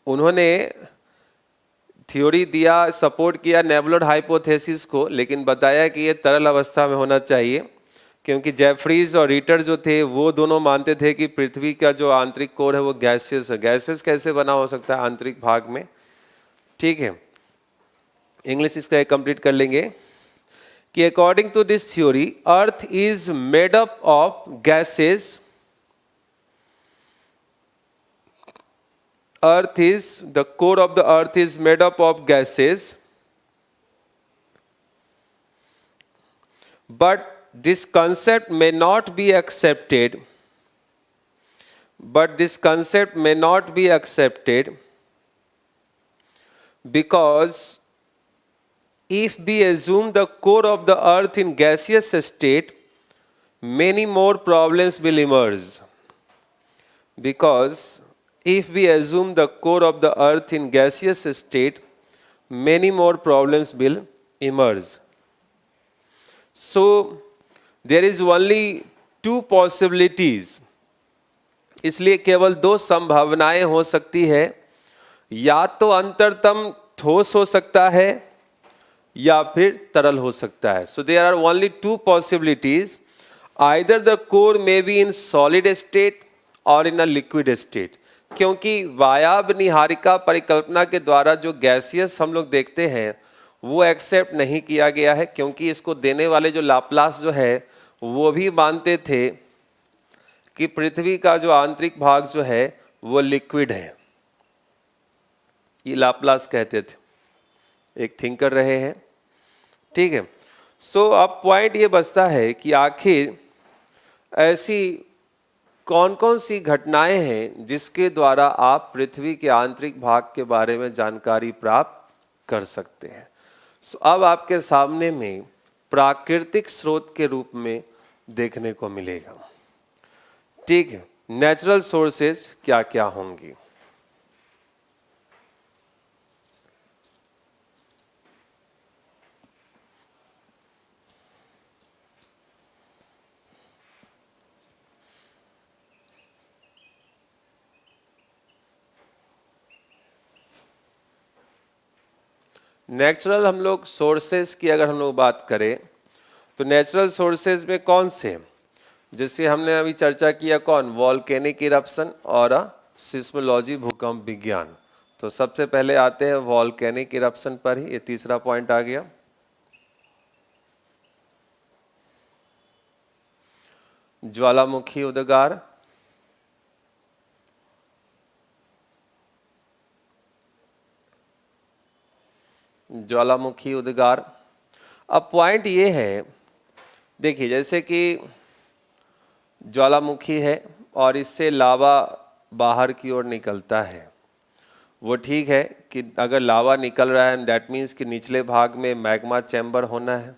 उन्होंने थ्योरी दिया, सपोर्ट किया नेबुलर हाइपोथेसिस को, लेकिन बताया कि ये तरल अवस्था में होना चाहिए, क्योंकि जेफरीज और रीटर जो थे वो दोनों मानते थे कि पृथ्वी का जो आंतरिक कोर है वो गैसेस है। गैसेस कैसे बना हो सकता है आंतरिक भाग में, ठीक है। इंग्लिश इसका एक कंप्लीट कर लेंगे कि according to this theory earth is made up of gases, earth is, the core of the earth is made up of gases, but this concept may not be accepted, because if we assume the core of the earth in gaseous state, many more problems will emerge. Because if we assume the core of the earth in gaseous state, many more problems will emerge. So there is only two possibilities. इसलिए केवल दो संभावनाएं हो सकती है, या तो अंतरतम ठोस हो सकता है या फिर तरल हो सकता है। So there are only two possibilities. Either the core may be in solid state or in a liquid state. क्योंकि वायव्य निहारिका परिकल्पना के द्वारा जो गैसियस हम लोग देखते हैं वो एक्सेप्ट नहीं किया गया है, क्योंकि इसको देने वाले जो लाप्लास जो है वो भी मानते थे कि पृथ्वी का जो आंतरिक भाग जो है वो लिक्विड है। ये लाप्लास कहते थे, एक थिंकर रहे हैं, ठीक है। सो अब पॉइंट ये बचता है कि आखिर ऐसी कौन कौन सी घटनाएं हैं जिसके द्वारा आप पृथ्वी के आंतरिक भाग के बारे में जानकारी प्राप्त कर सकते हैं। अब आपके सामने में प्राकृतिक स्रोत के रूप में देखने को मिलेगा, ठीक है। नेचुरल सोर्सेज क्या क्या होंगी। नेचुरल हम लोग सोर्सेज की अगर हम लोग बात करें तो नेचुरल सोर्सेज में कौन से, जैसे हमने अभी चर्चा किया कौन, वॉल्केनिक इरप्शन और सिस्मोलॉजी, भूकंप विज्ञान। तो सबसे पहले आते हैं वॉल्केनिक इरप्शन पर ही, ये तीसरा पॉइंट आ गया। ज्वालामुखी उद्गार, ज्वालामुखी उद्गार। अब पॉइंट ये है, देखिए जैसे कि ज्वालामुखी है और इससे लावा बाहर की ओर निकलता है, वो ठीक है कि अगर लावा निकल रहा है दैट मीन्स कि निचले भाग में मैग्मा चैम्बर होना है,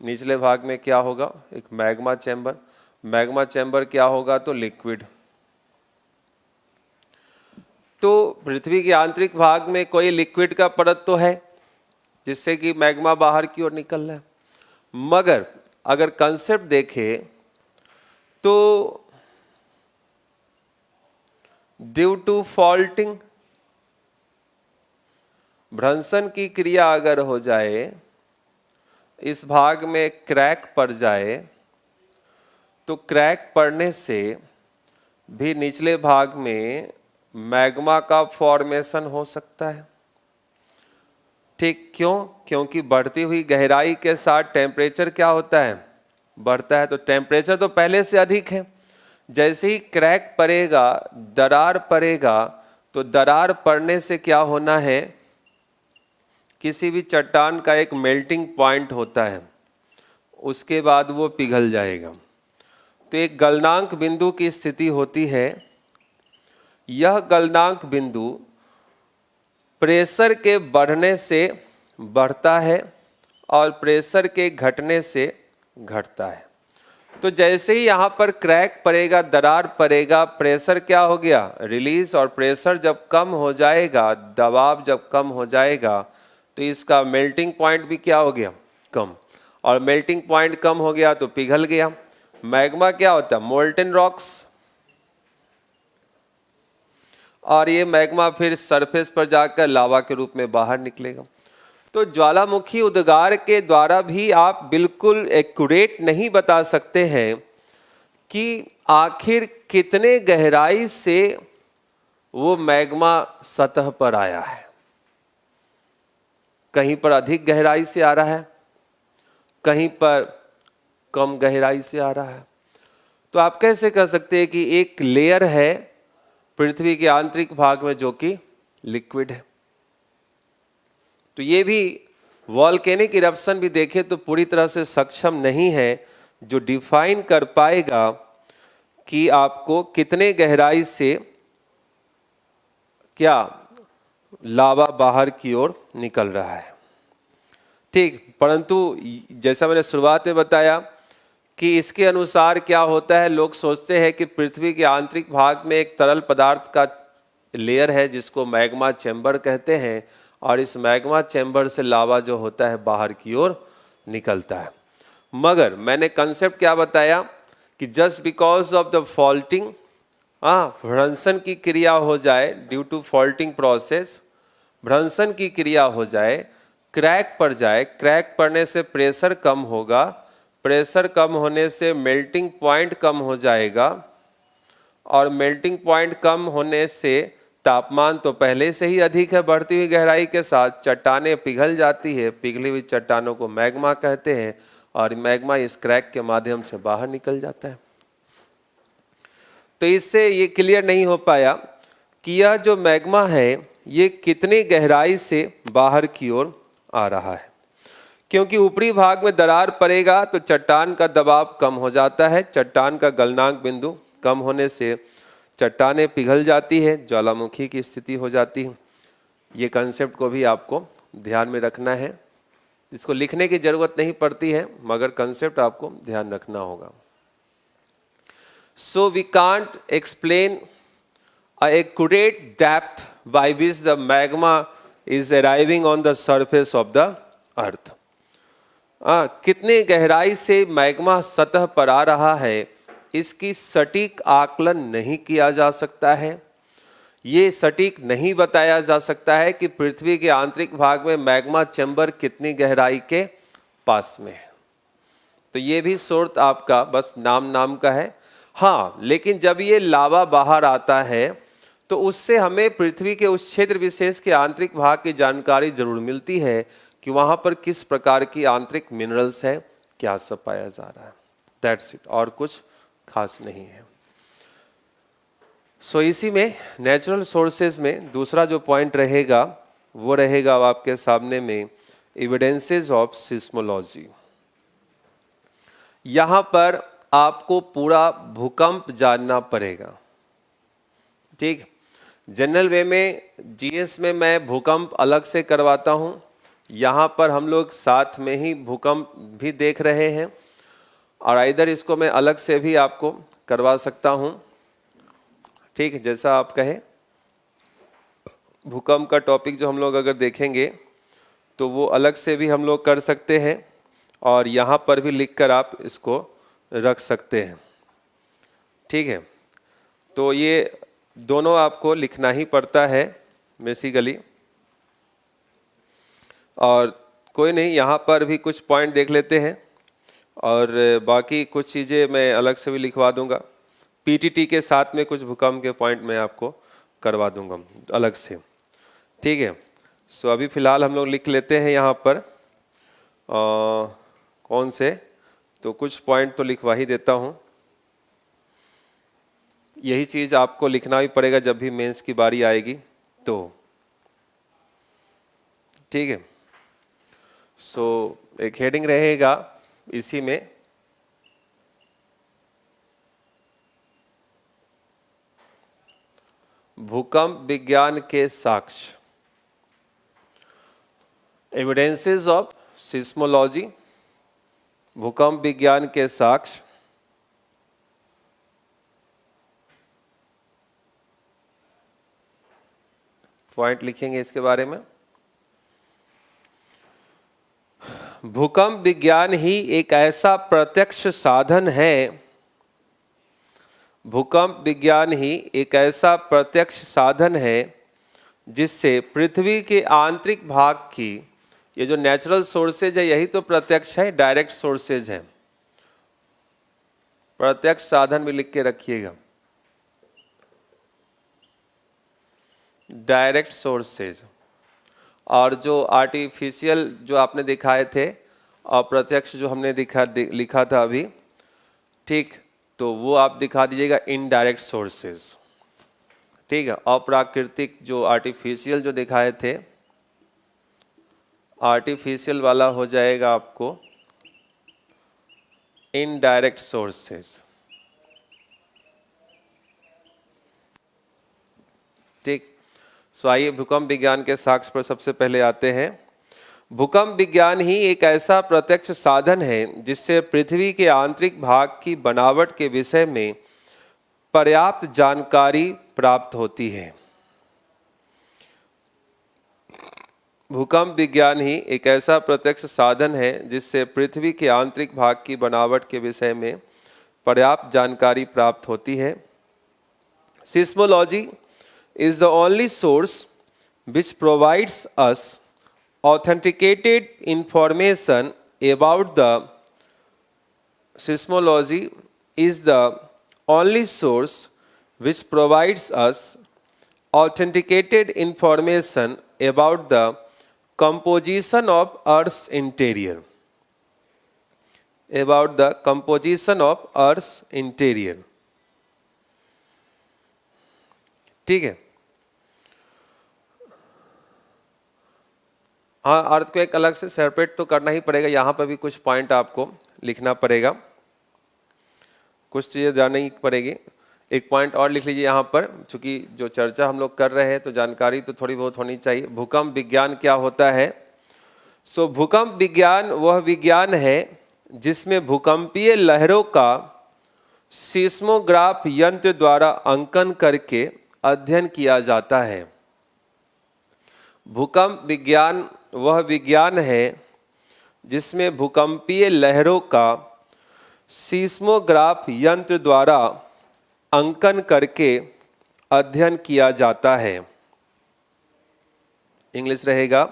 निचले भाग में क्या होगा, एक मैग्मा चैम्बर। मैग्मा चैम्बर क्या होगा, तो लिक्विड। तो पृथ्वी के आंतरिक भाग में कोई लिक्विड का परत तो है जिससे कि मैग्मा बाहर की ओर निकल रहा है, मगर अगर कंसेप्ट देखें तो ड्यू टू फॉल्टिंग, भ्रंशन की क्रिया अगर हो जाए, इस भाग में क्रैक पड़ जाए, तो क्रैक पड़ने से भी निचले भाग में मैग्मा का फॉर्मेशन हो सकता है। ठीक, क्यों? क्योंकि बढ़ती हुई गहराई के साथ टेम्परेचर क्या होता है? बढ़ता है। तो टेम्परेचर तो पहले से अधिक है। जैसे ही क्रैक पड़ेगा, दरार पड़ेगा, तो दरार पड़ने से क्या होना है? किसी भी चट्टान का एक मेल्टिंग पॉइंट होता है, उसके बाद वो पिघल जाएगा। तो एक गलनांक बिंदु की स्थिति होती है। यह गलनांक बिंदु प्रेशर के बढ़ने से बढ़ता है और प्रेशर के घटने से घटता है। तो जैसे ही यहाँ पर क्रैक पड़ेगा, दरार पड़ेगा, प्रेशर क्या हो गया? रिलीज। और प्रेशर जब कम हो जाएगा, दबाव जब कम हो जाएगा, तो इसका मेल्टिंग पॉइंट भी क्या हो गया? कम। और मेल्टिंग पॉइंट कम हो गया तो पिघल गया। मैग्मा क्या होता है? Molten rocks. और ये मैग्मा फिर सरफेस पर जाकर लावा के रूप में बाहर निकलेगा। तो ज्वालामुखी उद्गार के द्वारा भी आप बिल्कुल एक्यूरेट नहीं बता सकते हैं कि आखिर कितने गहराई से वो मैग्मा सतह पर आया है। कहीं पर अधिक गहराई से आ रहा है, कहीं पर कम गहराई से आ रहा है। तो आप कैसे कह सकते हैं कि एक लेयर है पृथ्वी के आंतरिक भाग में जो कि लिक्विड है? तो ये भी वॉल्केनिक इरप्शन भी देखें तो पूरी तरह से सक्षम नहीं है जो डिफाइन कर पाएगा कि आपको कितने गहराई से क्या लावा बाहर की ओर निकल रहा है। ठीक, परंतु जैसा मैंने शुरुआत में बताया कि इसके अनुसार क्या होता है, लोग सोचते हैं कि पृथ्वी के आंतरिक भाग में एक तरल पदार्थ का लेयर है जिसको मैग्मा चैम्बर कहते हैं, और इस मैग्मा चैम्बर से लावा जो होता है बाहर की ओर निकलता है। मगर मैंने कंसेप्ट क्या बताया कि just because of the faulting, भ्रंशन की क्रिया हो जाए, ड्यू टू फॉल्टिंग प्रोसेस, भ्रंशन की क्रिया हो जाए, क्रैक पड़ जाए, क्रैक पड़ने से प्रेशर कम होगा, प्रेशर कम होने से मेल्टिंग पॉइंट कम हो जाएगा, और मेल्टिंग पॉइंट कम होने से तापमान तो पहले से ही अधिक है बढ़ती हुई गहराई के साथ, चट्टानें पिघल जाती है, पिघली हुई चट्टानों को मैग्मा कहते हैं, और मैग्मा इस क्रैक के माध्यम से बाहर निकल जाता है। तो इससे ये क्लियर नहीं हो पाया कि यह जो मैग्मा है ये कितनी गहराई से बाहर की ओर आ रहा है, क्योंकि ऊपरी भाग में दरार पड़ेगा तो चट्टान का दबाव कम हो जाता है, चट्टान का गलनांक बिंदु कम होने से चट्टानें पिघल जाती है, ज्वालामुखी की स्थिति हो जाती है। ये कंसेप्ट को भी आपको ध्यान में रखना है, इसको लिखने की जरूरत नहीं पड़ती है, मगर कंसेप्ट आपको ध्यान रखना होगा। So we can't explain a accurate depth by which the magma is arriving on the surface of the earth. कितने गहराई से मैग्मा सतह पर आ रहा है इसकी सटीक आकलन नहीं किया जा सकता है। ये सटीक नहीं बताया जा सकता है कि पृथ्वी के आंतरिक भाग में मैग्मा चैम्बर कितनी गहराई के पास में है। तो ये भी सोर्स आपका बस नाम का है। हाँ, लेकिन जब ये लावा बाहर आता है तो उससे हमें पृथ्वी के उस क्षेत्र विशेष के आंतरिक भाग की जानकारी जरूर मिलती है कि वहाँ पर किस प्रकार की आंतरिक मिनरल्स है, क्या सब पाया जा रहा है। दैट्स इट, और कुछ खास नहीं है। सो इसी में नेचुरल सोर्सेज में दूसरा जो पॉइंट रहेगा वो रहेगा आपके सामने में एविडेंसेस ऑफ सिस्मोलॉजी। यहाँ पर आपको पूरा भूकंप जानना पड़ेगा। ठीक, जनरल वे में जीएस में मैं भूकंप अलग से करवाता हूँ, यहाँ पर हम लोग साथ में ही भूकंप भी देख रहे हैं, और इधर इसको मैं अलग से भी आपको करवा सकता हूँ। ठीक, जैसा आप कहें। भूकंप का टॉपिक जो हम लोग अगर देखेंगे तो वो अलग से भी हम लोग कर सकते हैं, और यहाँ पर भी लिखकर आप इसको रख सकते हैं। ठीक है, तो ये दोनों आपको लिखना ही पड़ता है बेसिकली। और कोई नहीं, यहाँ पर भी कुछ पॉइंट देख लेते हैं और बाकी कुछ चीज़ें मैं अलग से भी लिखवा दूंगा। पीटीटी के साथ में कुछ भूकंप के पॉइंट मैं आपको करवा दूंगा अलग से, ठीक है। सो अभी फ़िलहाल हम लोग लिख लेते हैं यहाँ पर कौन से, तो कुछ पॉइंट तो लिखवा ही देता हूँ। यही चीज़ आपको लिखना भी पड़ेगा जब भी मेंस की बारी आएगी तो, ठीक है। सो एक हेडिंग रहेगा इसी में, भूकंप विज्ञान के साक्ष्य, एविडेंसेस ऑफ सिस्मोलॉजी, भूकंप विज्ञान के साक्ष्य। पॉइंट लिखेंगे इसके बारे में। भूकंप विज्ञान ही एक ऐसा प्रत्यक्ष साधन है, भूकंप विज्ञान ही एक ऐसा प्रत्यक्ष साधन है जिससे पृथ्वी के आंतरिक भाग की, ये जो नेचुरल सोर्सेज है यही तो प्रत्यक्ष है, डायरेक्ट सोर्सेज है। प्रत्यक्ष साधन भी लिख के रखिएगा, डायरेक्ट सोर्सेज। और जो आर्टिफिशियल जो आपने दिखाए थे, अप्रत्यक्ष जो हमने लिखा था अभी, ठीक, तो वो आप दिखा दीजिएगा इनडायरेक्ट सोर्सेज, ठीक है। अप्राकृतिक जो आर्टिफिशियल जो दिखाए थे, आर्टिफिशियल वाला हो जाएगा आपको इनडायरेक्ट सोर्सेज, ठीक। सो आइए भूकंप विज्ञान के साक्ष्य पर सबसे पहले आते हैं। भूकंप विज्ञान ही एक ऐसा प्रत्यक्ष साधन है जिससे पृथ्वी के आंतरिक भाग की बनावट के विषय में पर्याप्त जानकारी प्राप्त होती है। भूकंप विज्ञान ही एक ऐसा प्रत्यक्ष साधन है जिससे पृथ्वी के आंतरिक भाग की बनावट के विषय में पर्याप्त जानकारी प्राप्त होती है। Seismology is the only source which provides us authenticated information about the seismology is the only source which provides us authenticated information about the composition of Earth's interior, about the composition of Earth's interior, ठीक है। हाँ, earthquake अलग से separate तो करना ही पड़ेगा, यहाँ पर भी कुछ पॉइंट आपको लिखना पड़ेगा, कुछ चीज़ें जाननी पड़ेगी। एक पॉइंट और लिख लीजिए यहाँ पर, चूंकि जो चर्चा हम लोग कर रहे हैं तो जानकारी तो थोड़ी बहुत होनी चाहिए। भूकंप विज्ञान क्या होता है? सो भूकंप विज्ञान वह विज्ञान है जिसमें भूकंपीय लहरों का सीस्मोग्राफ यंत्र द्वारा अंकन करके अध्ययन किया जाता है। भूकंप विज्ञान वह विज्ञान है जिसमें भूकंपीय लहरों का सीस्मोग्राफ यंत्र द्वारा अंकन करके अध्ययन किया जाता है। इंग्लिश रहेगा,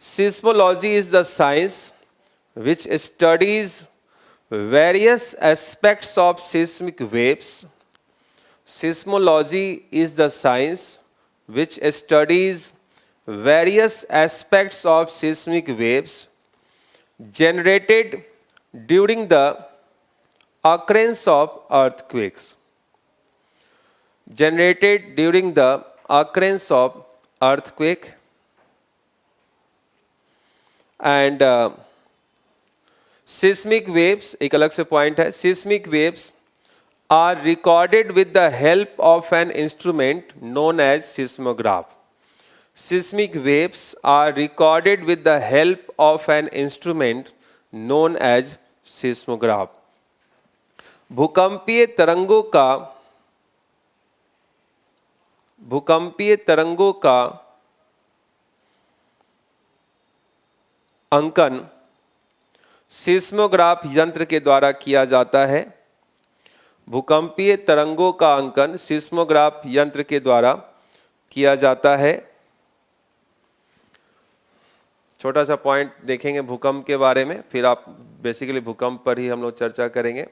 seismology is the science which studies various aspects of seismic waves. Seismology is the science which studies various aspects of seismic waves generated during the occurrence of earthquakes. Generated during the occurrence of earthquake and seismic waves, एक अलग से point है, seismic waves are recorded with the help of an instrument known as seismograph. Seismic waves are recorded with the help of an instrument known as seismograph. भूकंपीय तरंगों का अंकन seismograph यंत्र के द्वारा किया जाता है। भूकंपीय तरंगों का अंकन सिस्मोग्राफ यंत्र के द्वारा किया जाता है। छोटा सा पॉइंट देखेंगे भूकंप के बारे में, फिर आप बेसिकली भूकंप पर ही हम लोग चर्चा करेंगे,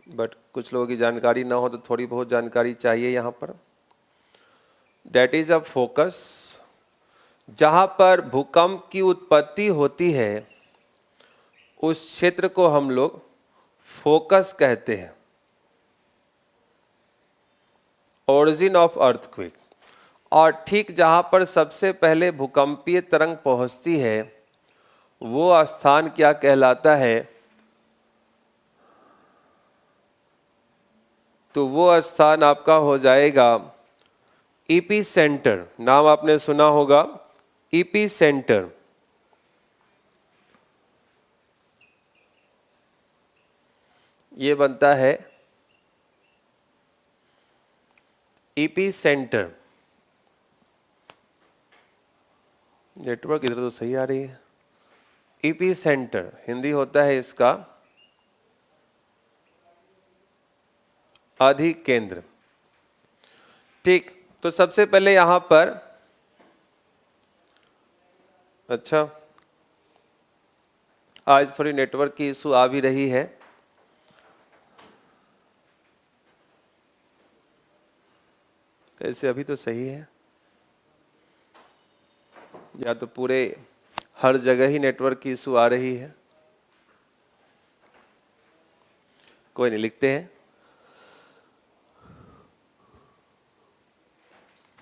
बट कुछ लोगों की जानकारी ना हो तो थोड़ी बहुत जानकारी चाहिए यहाँ पर। That is a focus. जहाँ पर भूकंप की उत्पत्ति होती है उस क्षेत्र को हम लोग फोकस कहते हैं। Origin of earthquake. और ठीक जहां पर सबसे पहले भूकंपीय तरंग पहुंचती है वो स्थान क्या कहलाता है? तो वो स्थान आपका हो जाएगा ईपी सेंटर। नाम आपने सुना होगा ईपी सेंटर। ये बनता है ईपी सेंटर। नेटवर्क इधर तो सही आ रही है। ईपी सेंटर हिंदी होता है इसका अधिकेंद्र। ठीक, तो सबसे पहले यहां पर, अच्छा आज थोड़ी नेटवर्क की इशू आ भी रही है। ऐसे अभी तो सही है, या तो पूरे हर जगह ही नेटवर्क की इशू आ रही है। कोई नहीं, लिखते हैं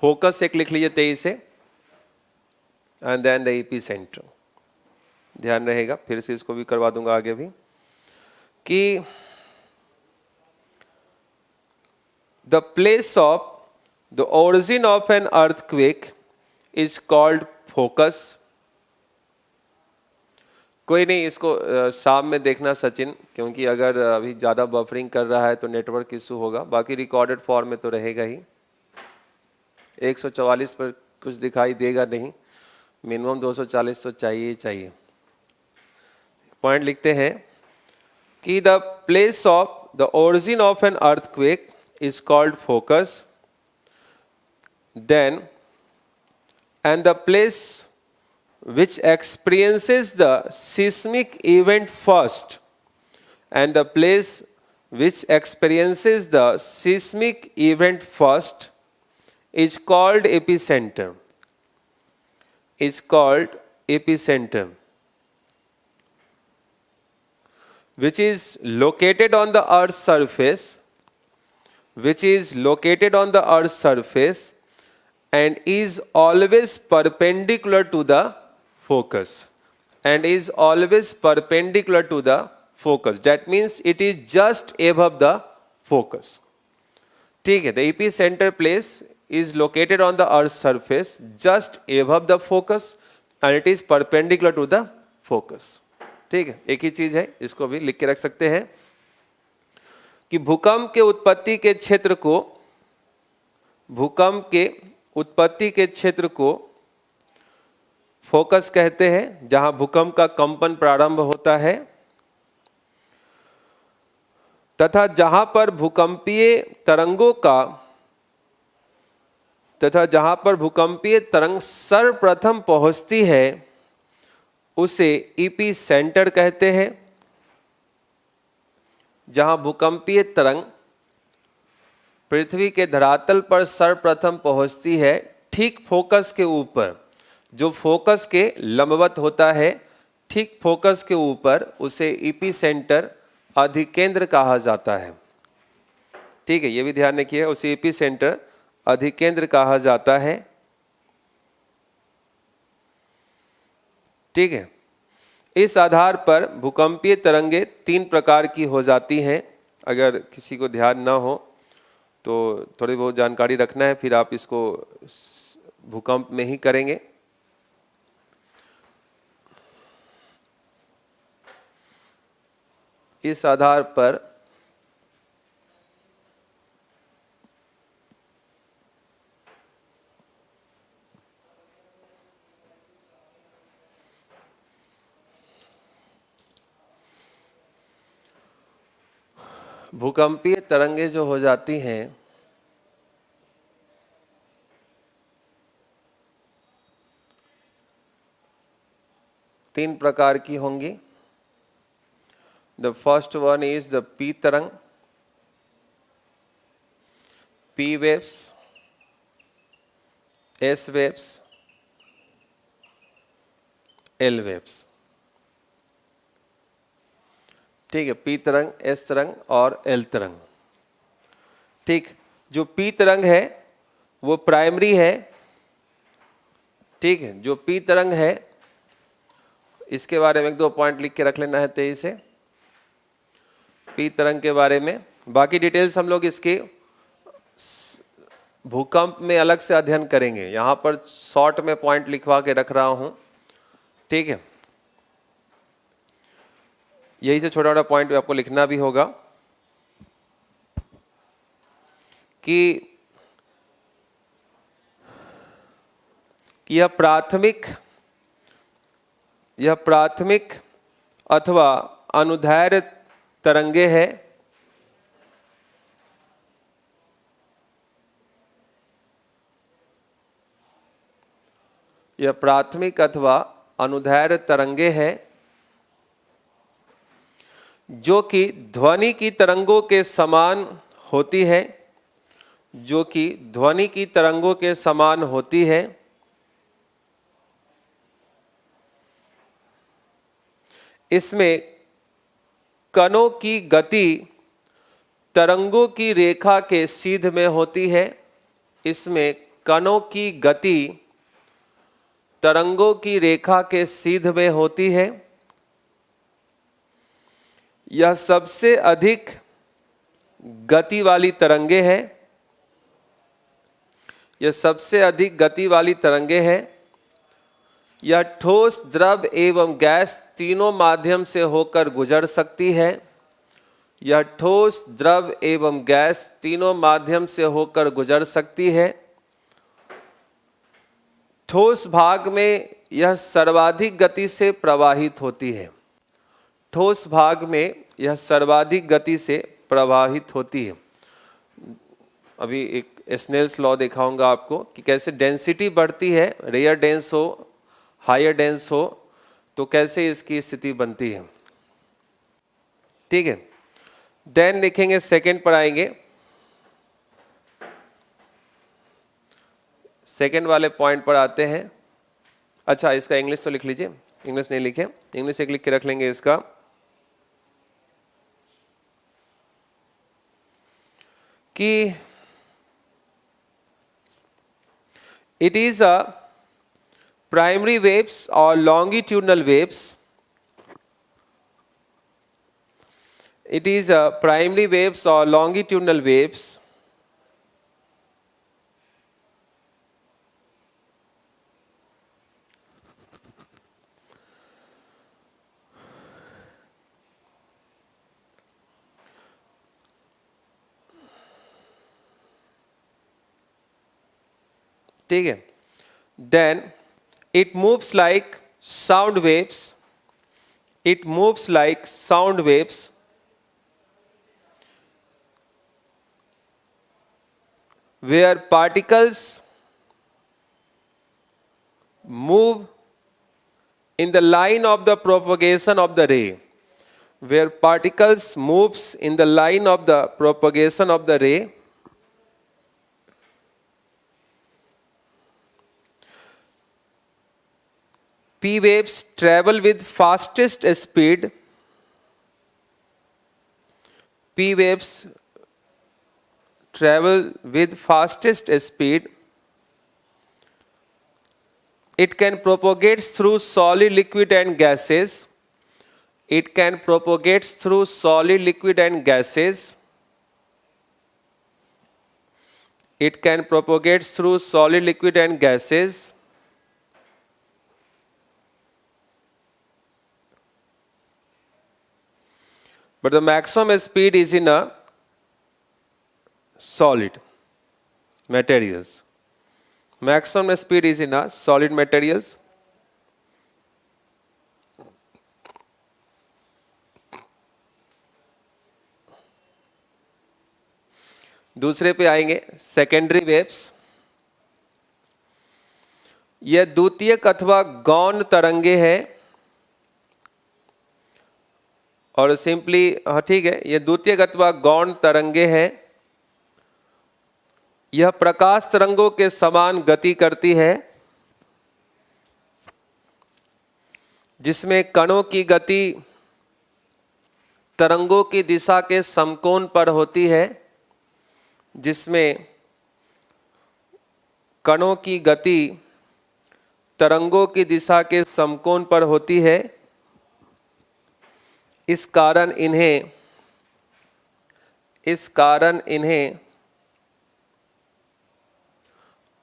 फोकस एक लिख लीजिए 23 से, and then the epicentre. ध्यान रहेगा, फिर से इसको भी करवा दूंगा आगे भी कि the place of the origin of an earthquake is called focus. कोई नहीं, इसको शाम में देखना सचिन, क्योंकि अगर अभी ज़्यादा बफरिंग कर रहा है तो नेटवर्क इशू होगा। बाकी रिकॉर्डेड फॉर्म में तो रहेगा ही। 144 पर कुछ दिखाई देगा नहीं, मिनिमम 240 तो चाहिए ही चाहिए। पॉइंट लिखते हैं कि the place of the origin of an earthquake is called focus, then and the place which experiences the seismic event first, and the place which experiences the seismic event first is called epicenter, is called epicenter, which is located on the earth's surface, which is located on the earth's surface and is always perpendicular to the focus, and is always perpendicular to the focus. That means it is just above the focus. ठीक है, the epicenter place is located on the earth's surface just above the focus and it is perpendicular to the focus. ठीक है, एक ही चीज है, इसको भी लिख के रख सकते हैं कि भूकंप के उत्पत्ति के क्षेत्र को, भूकंप के उत्पत्ति के क्षेत्र को फोकस कहते हैं, जहां भूकंप का कंपन प्रारंभ होता है, तथा जहां पर भूकंपीय तरंगों का, तथा जहां पर भूकंपीय तरंग सर्वप्रथम पहुंचती है उसे ईपी सेंटर कहते हैं। जहां भूकंपीय तरंग पृथ्वी के धरातल पर सर्वप्रथम पहुंचती है, ठीक फोकस के ऊपर, जो फोकस के लंबवत होता है, ठीक फोकस के ऊपर उसे ईपी सेंटर अधिकेंद्र कहा जाता है। ठीक है, ये भी ध्यान रखिए, उसे ईपी सेंटर अधिकेंद्र कहा जाता है। ठीक है, इस आधार पर भूकंपीय तरंगे 3 प्रकार की हो जाती हैं। अगर किसी को ध्यान ना हो तो थोड़ी बहुत जानकारी रखना है, फिर आप इसको भूकंप में ही करेंगे। इस आधार पर भूकंपीय तरंगे जो हो जाती हैं तीन प्रकार की होंगी। The first one is the P तरंग, P waves, S waves, L waves. ठीक है, पी तरंग, एस तरंग और एल तरंग। ठीक, जो पी तरंग है वो प्राइमरी है। ठीक है, जो पी तरंग है इसके बारे में एक दो पॉइंट लिख के रख लेना है तेजी से, पी तरंग के बारे में। बाकी डिटेल्स हम लोग इसके भूकंप में अलग से अध्ययन करेंगे, यहां पर शॉर्ट में पॉइंट लिखवा के रख रहा हूं। ठीक है, यही से छोटा छोटा पॉइंट आपको लिखना भी होगा कि यह प्राथमिक अथवा अनुदैर्ध्य तरंगे है। यह प्राथमिक अथवा अनुदैर्ध्य तरंगे है जो कि ध्वनि की तरंगों के समान होती है, जो कि ध्वनि की तरंगों के समान होती है। इसमें कणों की गति तरंगों की रेखा के सीध में होती है। इसमें कणों की गति तरंगों की रेखा के सीध में होती है। यह सबसे अधिक गति वाली तरंगे हैं। यह सबसे अधिक गति वाली तरंगे हैं। यह ठोस, द्रव एवं गैस तीनों माध्यम से होकर गुजर सकती है। यह ठोस, द्रव एवं गैस तीनों माध्यम से होकर गुजर सकती है। ठोस भाग में यह सर्वाधिक गति से प्रवाहित होती है। ठोस भाग में यह सर्वाधिक गति से प्रवाहित होती है। अभी एक स्नेल्स लॉ दिखाऊंगा आपको कि कैसे डेंसिटी बढ़ती है, रेयर डेंस हो, हायर डेंस हो, तो कैसे इसकी स्थिति बनती है। ठीक है, देन लिखेंगे, सेकंड पर आएंगे। सेकंड वाले पॉइंट पर आते हैं। अच्छा, इसका इंग्लिश तो लिख लीजिए, इंग्लिश नहीं लिखे, इंग्लिश एक लिख के रख लेंगे इसका कि it is a primary waves or longitudinal waves. It is a primary waves or longitudinal waves ठीक है, then it moves like sound waves. It moves like sound waves where particles move in the line of the propagation of the ray. Where particles moves in the line of the propagation of the ray. P waves travel with fastest speed. P waves travel with fastest speed. It can propagate through solid, liquid and gases. It can propagate through solid, liquid and gases. It can propagate through solid, liquid and gases. But the maximum speed is in a solid materials. Maximum speed is in a solid materials. दूसरे पे आएंगे, secondary waves. यह द्वितीयक अथवा गौण तरंगे है, और सिंपली हाँ ठीक है, यह द्वितीयक अथवा गौण तरंगे है। यह प्रकाश तरंगों के समान गति करती है, जिसमें कणों की गति तरंगों की दिशा के समकोण पर होती है, जिसमें कणों की गति तरंगों की दिशा के समकोण पर होती है। इस कारण इन्हें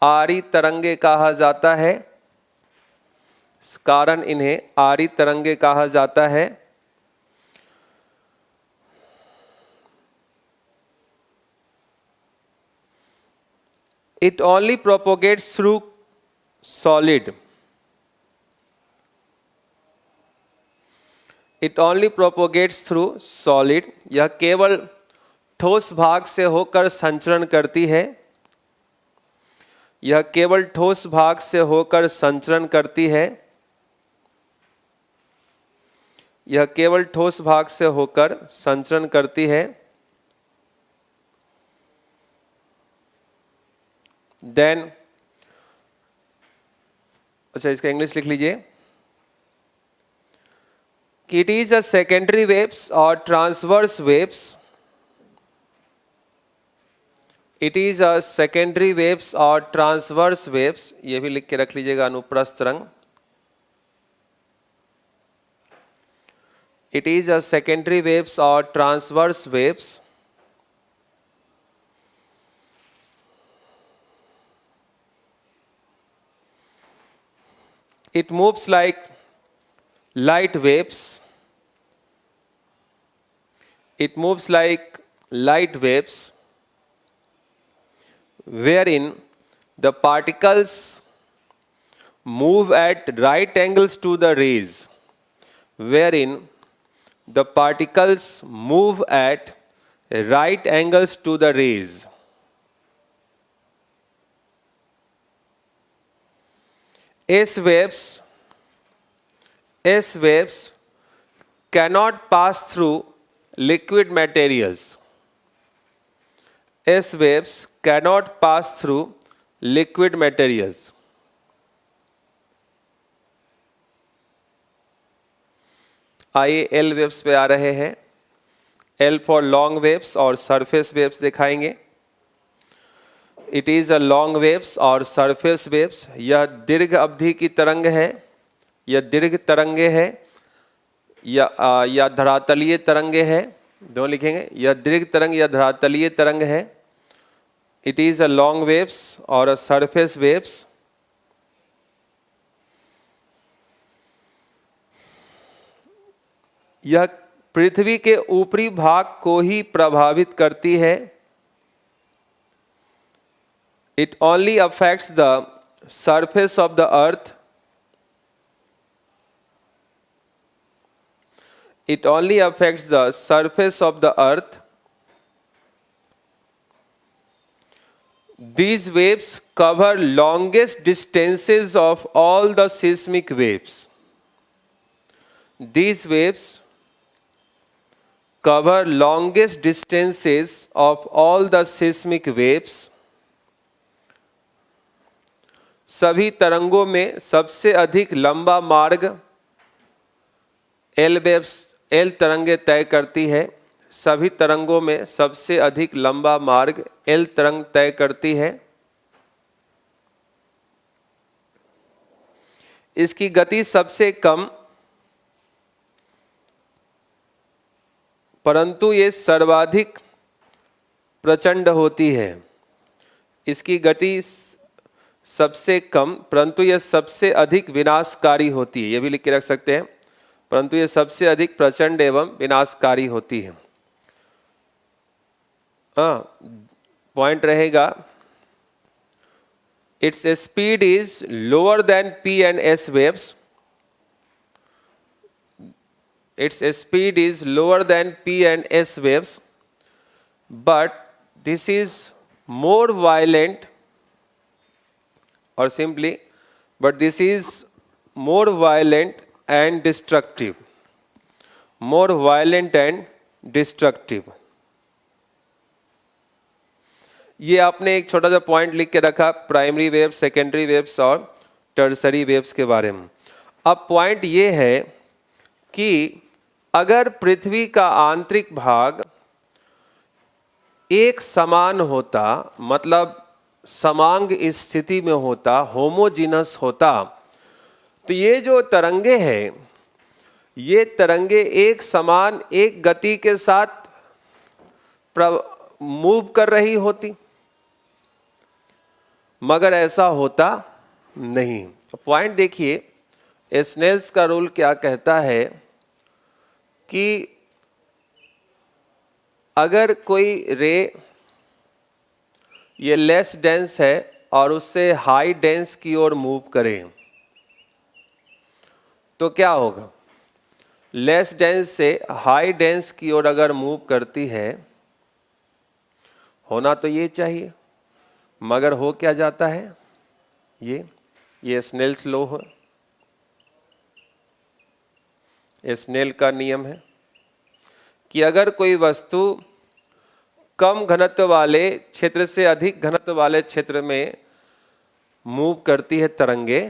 आरी तरंगे कहा जाता है। इस कारण इन्हें आरी तरंगे कहा जाता है। It only propagates through solid. It only propagates through solid. यह केवल ठोस भाग से होकर संचरण करती है। यह केवल ठोस भाग से होकर संचरण करती है। यह केवल ठोस भाग से होकर संचरण करती है। देन, अच्छा इसका इंग्लिश लिख लीजिए कि it is a secondary waves और transverse waves. It is a secondary waves और ट्रांसवर्स वेव्स, ये भी लिख के रख लीजिएगा, अनुप्रस्थ तरंग। It is a secondary waves और transverse waves. It moves like light waves. It moves like light waves, wherein the particles move at right angles to the rays. Wherein the particles move at right angles to the rays. S waves cannot pass through liquid materials. S waves cannot pass through liquid materials. आइए L waves पे आ रहे हैं। L for long waves और surface waves दिखाएंगे। It is a long waves और surface waves. यह दीर्घ अवधि की तरंग है, यह दीर्घ तरंगे है, या धरातलीय तरंगे है, दोनों लिखेंगे। यह दीर्घ तरंग या धरातलीय तरंग है। It is a long waves और अ सरफेस वेव्स। यह पृथ्वी के ऊपरी भाग को ही प्रभावित करती है। It only affects the surface of the earth. It only affects the surface of the earth. These waves cover longest distances of all the seismic waves. These waves cover longest distances of all the seismic waves. सभी तरंगों में सबसे अधिक लंबा मार्ग L तरंगे तय करती है। सभी तरंगों में सबसे अधिक लंबा मार्ग एल तरंग तय करती है। इसकी गति सबसे कम, परंतु ये सर्वाधिक प्रचंड होती है। इसकी गति सबसे कम, परंतु यह सबसे अधिक विनाशकारी होती है। यह भी लिख के रख सकते हैं, परंतु यह सबसे अधिक प्रचंड एवं विनाशकारी होती है। पॉइंट रहेगा, its speed is lower than P and S waves. Its speed is lower than P and S waves, but this is more violent, or simply, but this is more violent and destructive. More violent and destructive. ये आपने एक छोटा सा point लिख के रखा, primary waves, secondary waves और tertiary waves के बारे में. अब पॉइंट ये है कि अगर पृथ्वी का आंतरिक भाग एक समान होता, मतलब समांग स्थिति में होता, होमोजीनस होता, तो ये जो तरंगे हैं, ये तरंगे एक समान, एक गति के साथ मूव कर रही होती, मगर ऐसा होता नहीं. पॉइंट देखिए, स्नेल्स का रूल क्या कहता है कि अगर कोई रे ये लेस डेंस है और उससे हाई डेंस की ओर मूव करें, तो क्या होगा? लेस डेंस से हाई डेंस की ओर अगर मूव करती है, होना तो ये चाहिए, मगर हो क्या जाता है? ये स्नेल्स लॉ है, स्नेल का नियम है कि अगर कोई वस्तु कम घनत्व वाले क्षेत्र से अधिक घनत्व वाले क्षेत्र में मूव करती है तरंगे,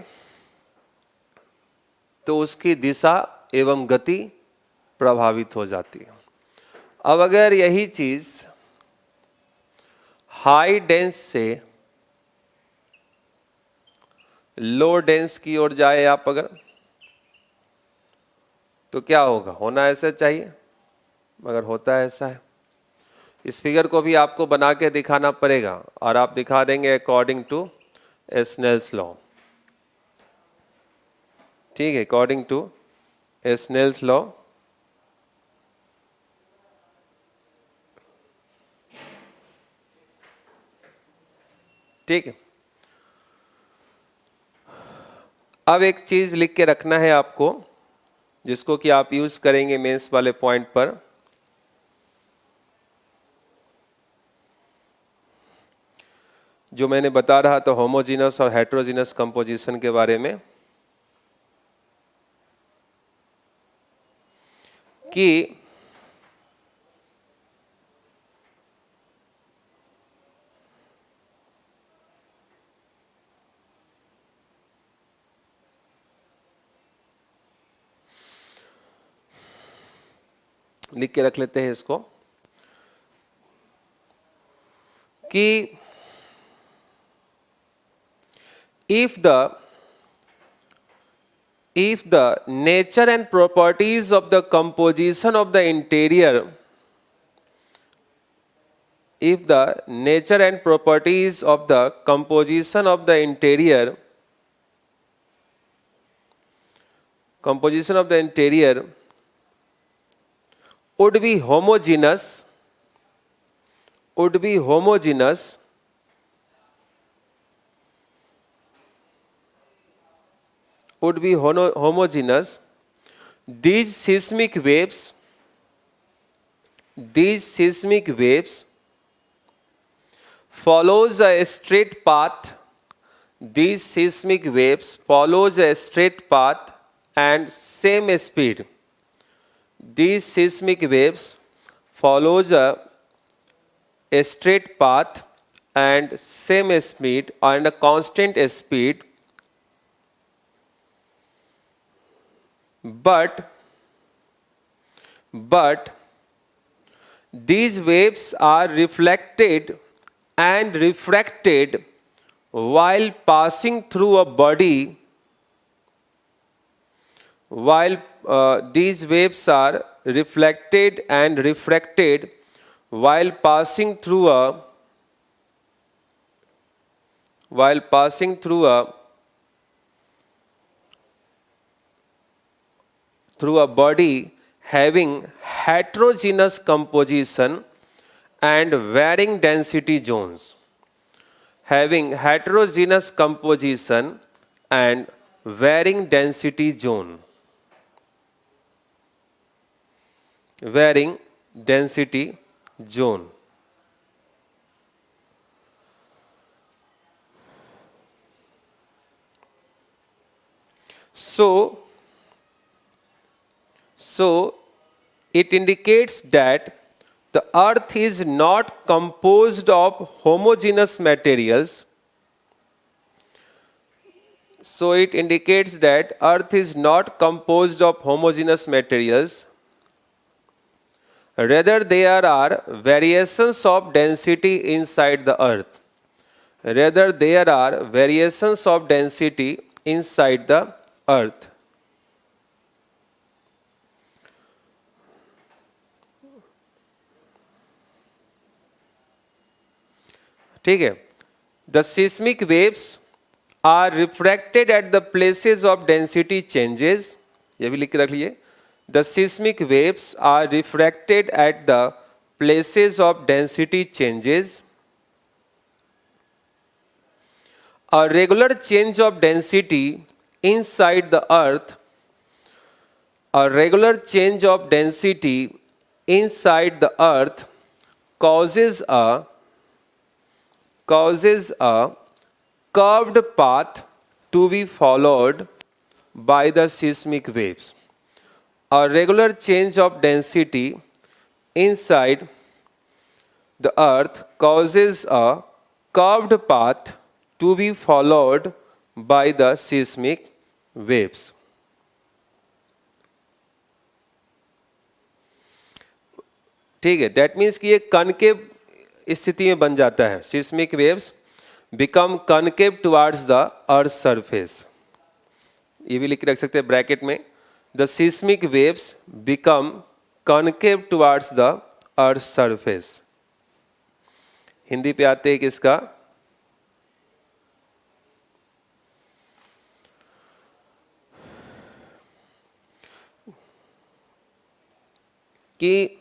तो उसकी दिशा एवं गति प्रभावित हो जाती है. अब अगर यही चीज हाई डेंस से लो डेंस की ओर जाए आप अगर, तो क्या होगा? होना ऐसा चाहिए, मगर होता ऐसा है. इस फिगर को भी आपको बना के दिखाना पड़ेगा और आप दिखा देंगे अकॉर्डिंग टू स्नेल्स लॉ. ठीक है, अकॉर्डिंग टू स्नेल्स लॉ. ठीक है. अब एक चीज लिख के रखना है आपको, जिसको कि आप यूज करेंगे मेंस वाले पॉइंट पर. जो मैंने बता रहा था होमोजीनस और हेट्रोजीनस कंपोजिशन के बारे में, कि लिख के रख लेते हैं इसको कि if the nature and properties of the composition of the interior, if the nature and properties of the composition of the interior would be homogeneous, these seismic waves follows a straight path. These seismic waves follows a straight path and same speed. These seismic waves follows a straight path and same speed and a constant speed, but these waves are reflected and refracted while passing through a body. These waves are reflected and refracted while passing through a body having heterogeneous composition and varying density zones. Having heterogeneous composition and varying density zone. Varying density zone. So it indicates that the earth is not composed of homogeneous materials. So it indicates that earth is not composed of homogeneous materials. Rather, there are variations of density inside the earth. Rather, there are variations of density inside the earth. ठीक है. The seismic waves are refracted at the places of density changes. ये भी लिख के रख लीजिए. The seismic waves are refracted at the places of density changes. A regular change of density inside the earth, a regular change of density inside the earth causes a curved path to be followed by the seismic waves. A regular change of density inside the earth causes a curved path to be followed by the seismic waves. ठीक है, that means कि ये concave स्थिति में बन जाता है. Seismic waves become concave towards the earth surface. ये भी लिख के रख सकते हैं ब्रैकेट में. The seismic waves become concave towards the earth surface. Hindi पे आते हैं कि इसका कि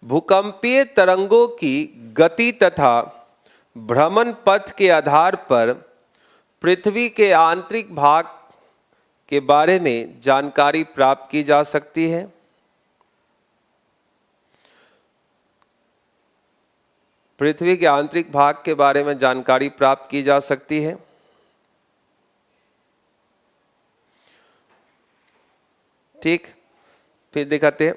भूकंपीय तरंगों की गति तथा भ्रमण पथ के आधार पर पृथ्वी के आंतरिक भाग के बारे में जानकारी प्राप्त की जा सकती है. पृथ्वी के आंतरिक भाग के बारे में जानकारी प्राप्त की जा सकती है. ठीक, फिर दिखाते हैं.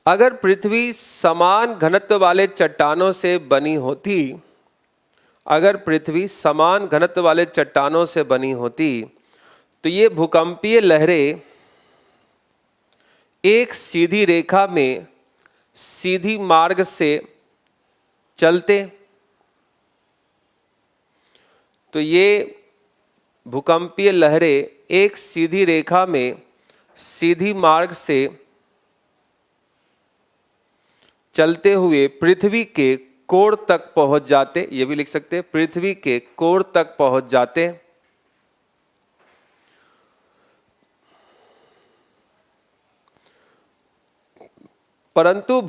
अगर पृथ्वी समान घनत्व वाले चट्टानों से बनी होती, अगर पृथ्वी समान घनत्व वाले चट्टानों से बनी होती तो ये भूकंपीय लहरें एक सीधी रेखा में सीधी मार्ग से चलते. तो ये भूकंपीय लहरें एक सीधी रेखा में सीधी मार्ग से चलते हुए पृथ्वी के कोर तक पहुंच जाते. ये भी लिख सकते हैं, पृथ्वी के कोर तक पहुंच जाते. परंतु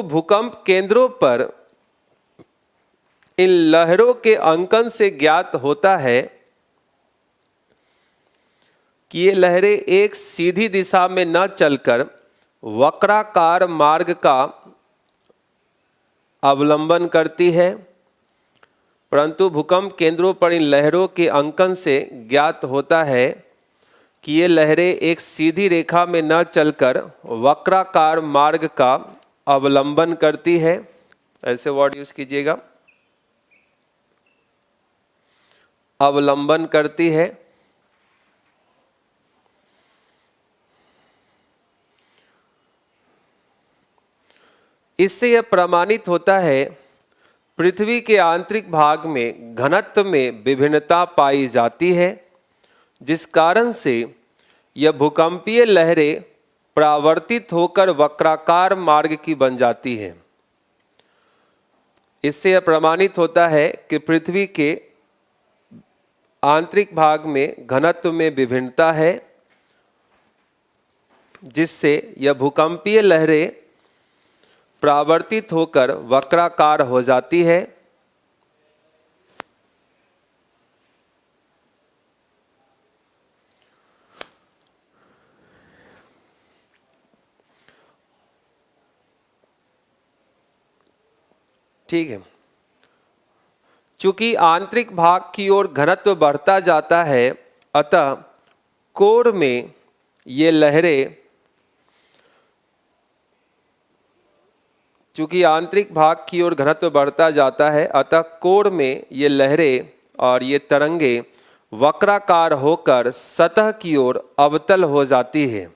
भूकंप केंद्रों पर इन लहरों के अंकन से ज्ञात होता है कि ये लहरें एक सीधी दिशा में न चलकर वक्राकार मार्ग का अवलंबन करती है. परंतु भूकंप केंद्रों पर इन लहरों के अंकन से ज्ञात होता है कि ये लहरें एक सीधी रेखा में न चलकर वक्राकार मार्ग का अवलंबन करती है. ऐसे वर्ड यूज कीजिएगा, अवलंबन करती है. इससे यह प्रमाणित होता है पृथ्वी के आंतरिक भाग में घनत्व में विभिन्नता पाई जाती है, जिस कारण से यह भूकंपीय लहरें परावर्तित होकर वक्राकार मार्ग की बन जाती है. इससे यह प्रमाणित होता है कि पृथ्वी के आंतरिक भाग में घनत्व में विभिन्नता है, जिससे यह भूकंपीय लहरें परावर्तित होकर वक्राकार हो जाती है. ठीक है. चूंकि आंतरिक भाग की ओर घनत्व बढ़ता जाता है, अतः कोर में ये लहरें, चूंकि आंतरिक भाग की ओर घनत्व बढ़ता जाता है, अतः कोर में ये लहरें और ये तरंगे वक्राकार होकर सतह की ओर अवतल हो जाती है।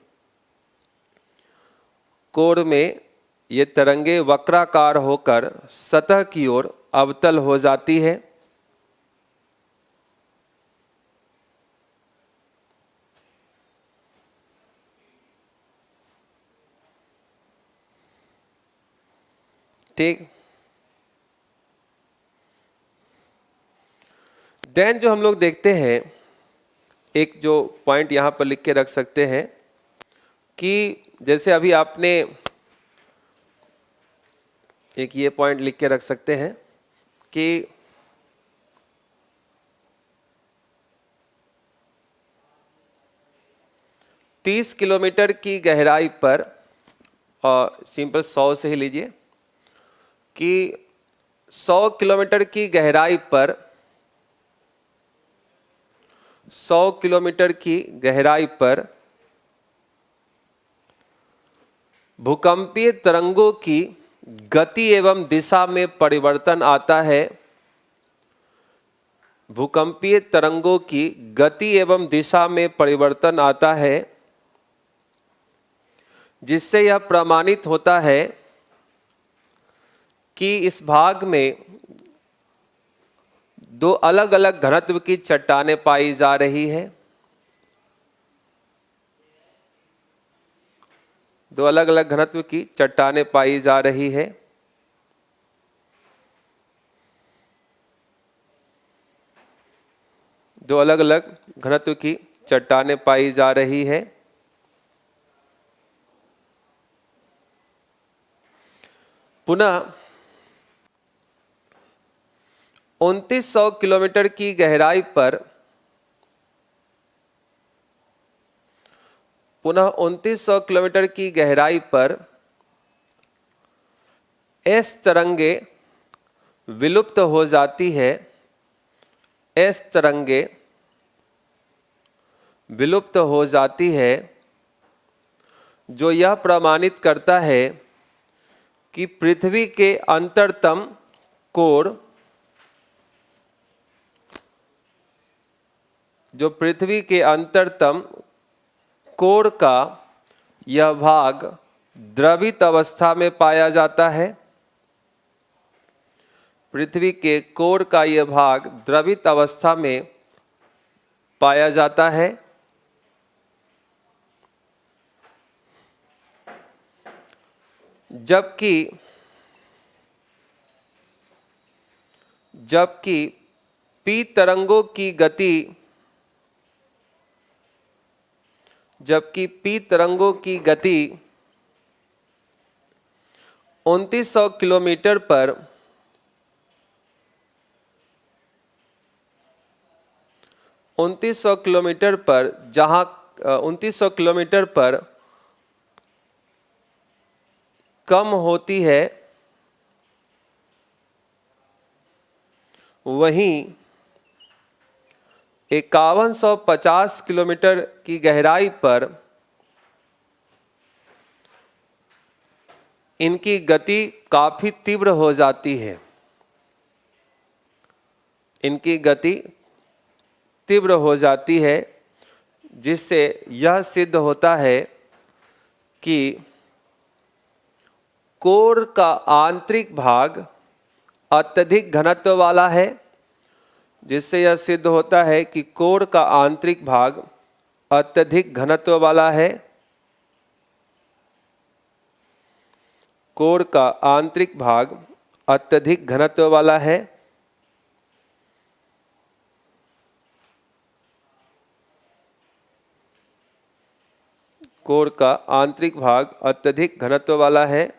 कोर में ये तरंगे वक्राकार होकर सतह की ओर अवतल हो जाती है। ठीक। देन जो हम लोग देखते हैं, एक जो पॉइंट यहां पर लिख के रख सकते हैं कि जैसे अभी आपने एक ये पॉइंट लिख के रख सकते हैं कि 30 किलोमीटर की गहराई पर, और सिंपल 100 से ही लीजिए कि 100 किलोमीटर की गहराई पर, 100 किलोमीटर की गहराई पर भूकंपीय तरंगों की गति एवं दिशा में परिवर्तन आता है। भूकंपीय तरंगों की गति एवं दिशा में परिवर्तन आता है, जिससे यह प्रमाणित होता है कि इस भाग में दो अलग अलग घनत्व की चट्टानें पाई जा रही है। दो अलग अलग घनत्व की चट्टानें पाई जा रही है। दो अलग अलग घनत्व की चट्टानें पाई जा रही है। पुनः 2900 किलोमीटर की गहराई पर, पुनः 2900 किलोमीटर की गहराई पर एस तरंगे विलुप्त हो जाती है। एस तरंगे विलुप्त हो जाती है, जो यह प्रमाणित करता है कि पृथ्वी के अंतरतम कोर, जो पृथ्वी के अंतरतम कोर का यह भाग द्रवित अवस्था में पाया जाता है। पृथ्वी के कोर का यह भाग द्रवित अवस्था में पाया जाता है। जबकि पी तरंगों की गति, जबकि पी तरंगों की गति 2900 किलोमीटर पर, 2900 किलोमीटर पर, जहां 2900 किलोमीटर पर कम होती है, वहीं 5150 किलोमीटर की गहराई पर इनकी गति काफी तीव्र हो जाती है। इनकी गति तीव्र हो जाती है, जिससे यह सिद्ध होता है कि कोर का आंतरिक भाग अत्यधिक घनत्व वाला है। जिससे यह सिद्ध होता है कि कोर का आंतरिक भाग अत्यधिक घनत्व वाला है। कोर का आंतरिक भाग अत्यधिक घनत्व वाला है। कोर का आंतरिक भाग अत्यधिक घनत्व वाला है।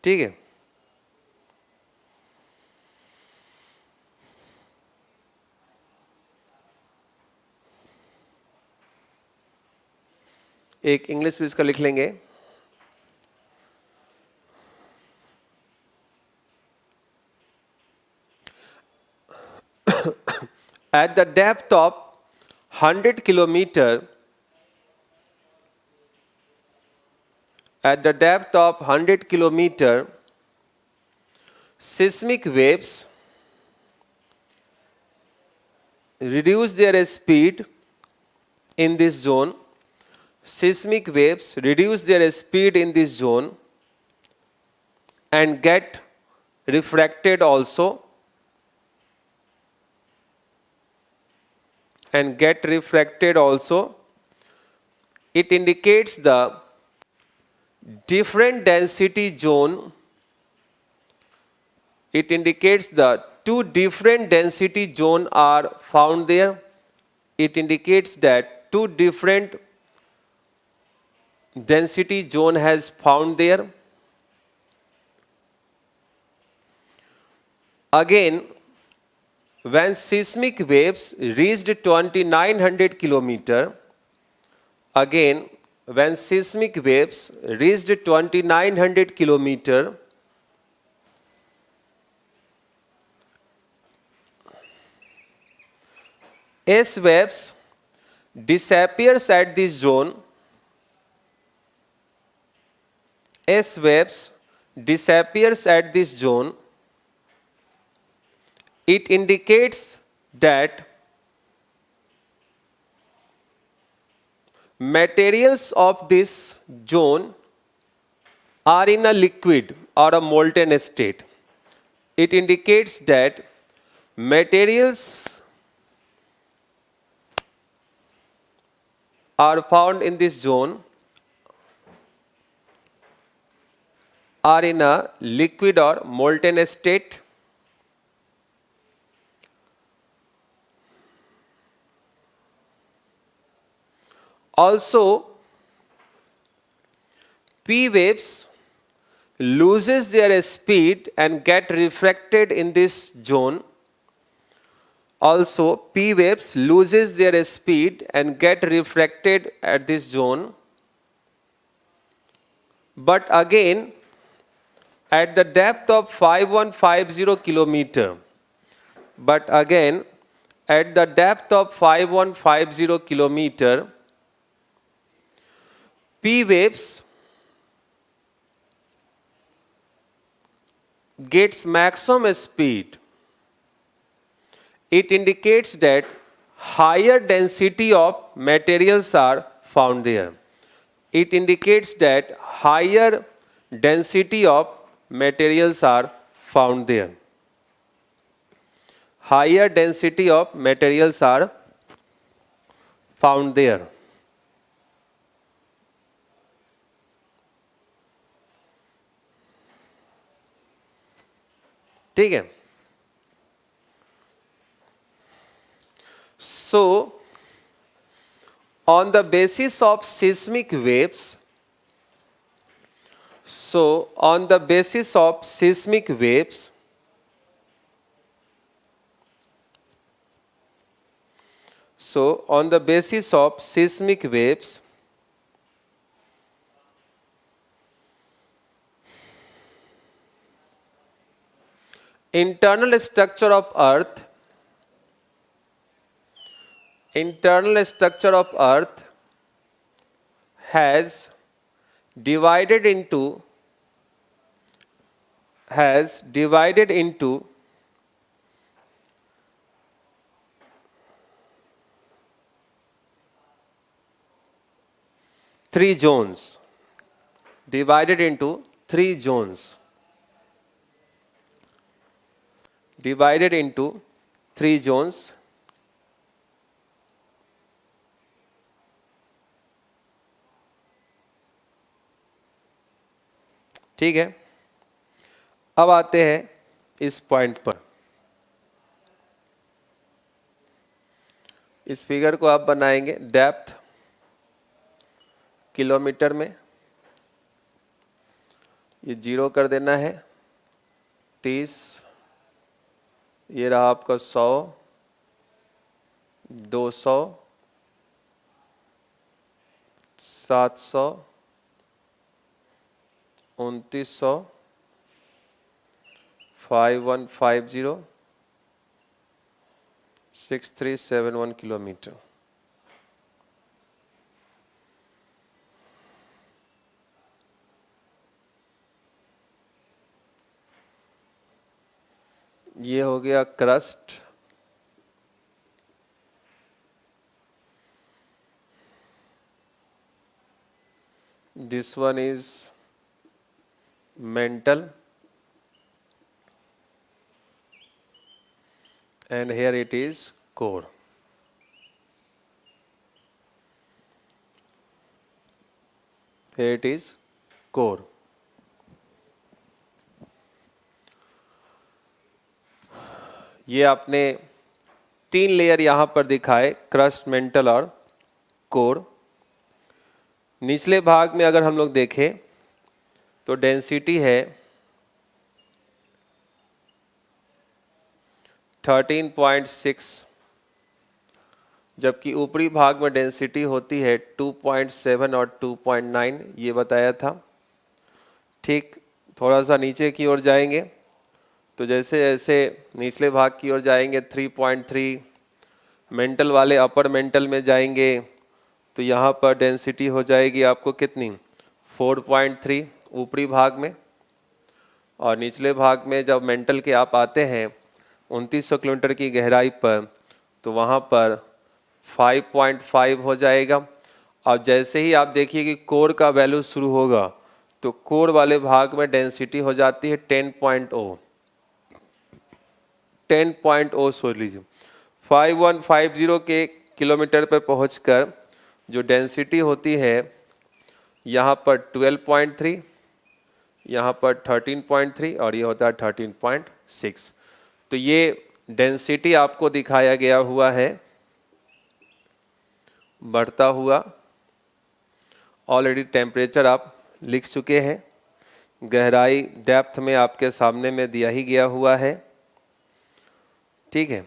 ठीक है। एक इंग्लिश भी इसका लिख लेंगे। at the depth of 100 kilometer, at the depth of 100 kilometer, seismic waves reduce their speed in this zone. Seismic waves reduce their speed in this zone and get refracted also, and get refracted also. It indicates the different density zone. It indicates the two different density zone are found there. It indicates that two different density zone has found there. Again, when seismic waves reached 2900 kilometer, again, when seismic waves reached 2900 kilometer, S waves disappears at this zone. S waves disappears at this zone. It indicates that materials of this zone are in a liquid or a molten state. It indicates that materials are found in this zone are in a liquid or molten state. Also, P waves loses their speed and get refracted in this zone. Also, P waves loses their speed and get refracted at this zone. But again, at the depth of 5150 kilometer, but again, at the depth of 5150 kilometer, P waves gets maximum speed. It indicates that higher density of materials are found there. It indicates that higher density of materials are found there. Higher density of materials are found there. ठीक है. So, on the basis of seismic waves, so on the basis of seismic waves, so on the basis of seismic waves, internal structure of earth has divided into three zones. Divided into three zones. Divided into three zones. ठीक है. अब आते हैं इस point पर. इस figure को आप बनाएंगे डेप्थ किलोमीटर में. ये 0 कर देना है. 30, ये रहा आपका 100, 200, 700, 2900, 5150, 6371 किलोमीटर। ये हो गया crust. This one is mental and here it is core. Here it is core. ये आपने 3 लेयर यहां पर दिखाए, क्रस्ट, मेंटल और कोर। निचले भाग में अगर हम लोग देखें तो डेंसिटी है 13.6, जबकि ऊपरी भाग में डेंसिटी होती है 2.7 और 2.9, ये बताया था। ठीक, थोड़ा सा नीचे की ओर जाएंगे तो जैसे जैसे निचले भाग की ओर जाएंगे 3.3, मेंटल वाले अपर मेंटल में जाएंगे तो यहाँ पर डेंसिटी हो जाएगी आपको कितनी, 4.3 ऊपरी भाग में। और निचले भाग में जब मेंटल के आप आते हैं 2900 किलोमीटर की गहराई पर, तो वहाँ पर 5.5 हो जाएगा। अब जैसे ही आप देखिए कि कोर का वैल्यू शुरू होगा तो कोर वाले भाग में डेंसिटी हो जाती है 10.0 सोच लीजिए। 5150 के किलोमीटर पर पहुंचकर जो डेंसिटी होती है यहाँ पर 12.3, यहाँ पर 13.3 और ये होता है 13.6। तो ये डेंसिटी आपको दिखाया गया हुआ है बढ़ता हुआ। ऑलरेडी टेम्परेचर आप लिख चुके हैं, गहराई डेप्थ में आपके सामने में दिया ही गया हुआ है। ठीक है,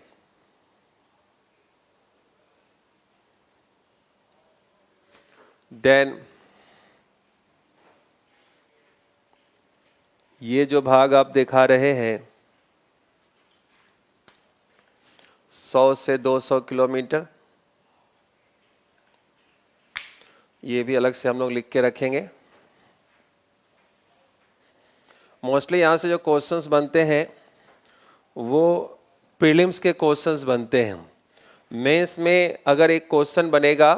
देन ये जो भाग आप दिखा रहे हैं 100 से 200 किलोमीटर, ये भी अलग से हम लोग लिख के रखेंगे। मोस्टली यहाँ से जो क्वेश्चंस बनते हैं वो प्रीलिम्स के क्वेश्चंस बनते हैं। मेंस में अगर एक क्वेश्चन बनेगा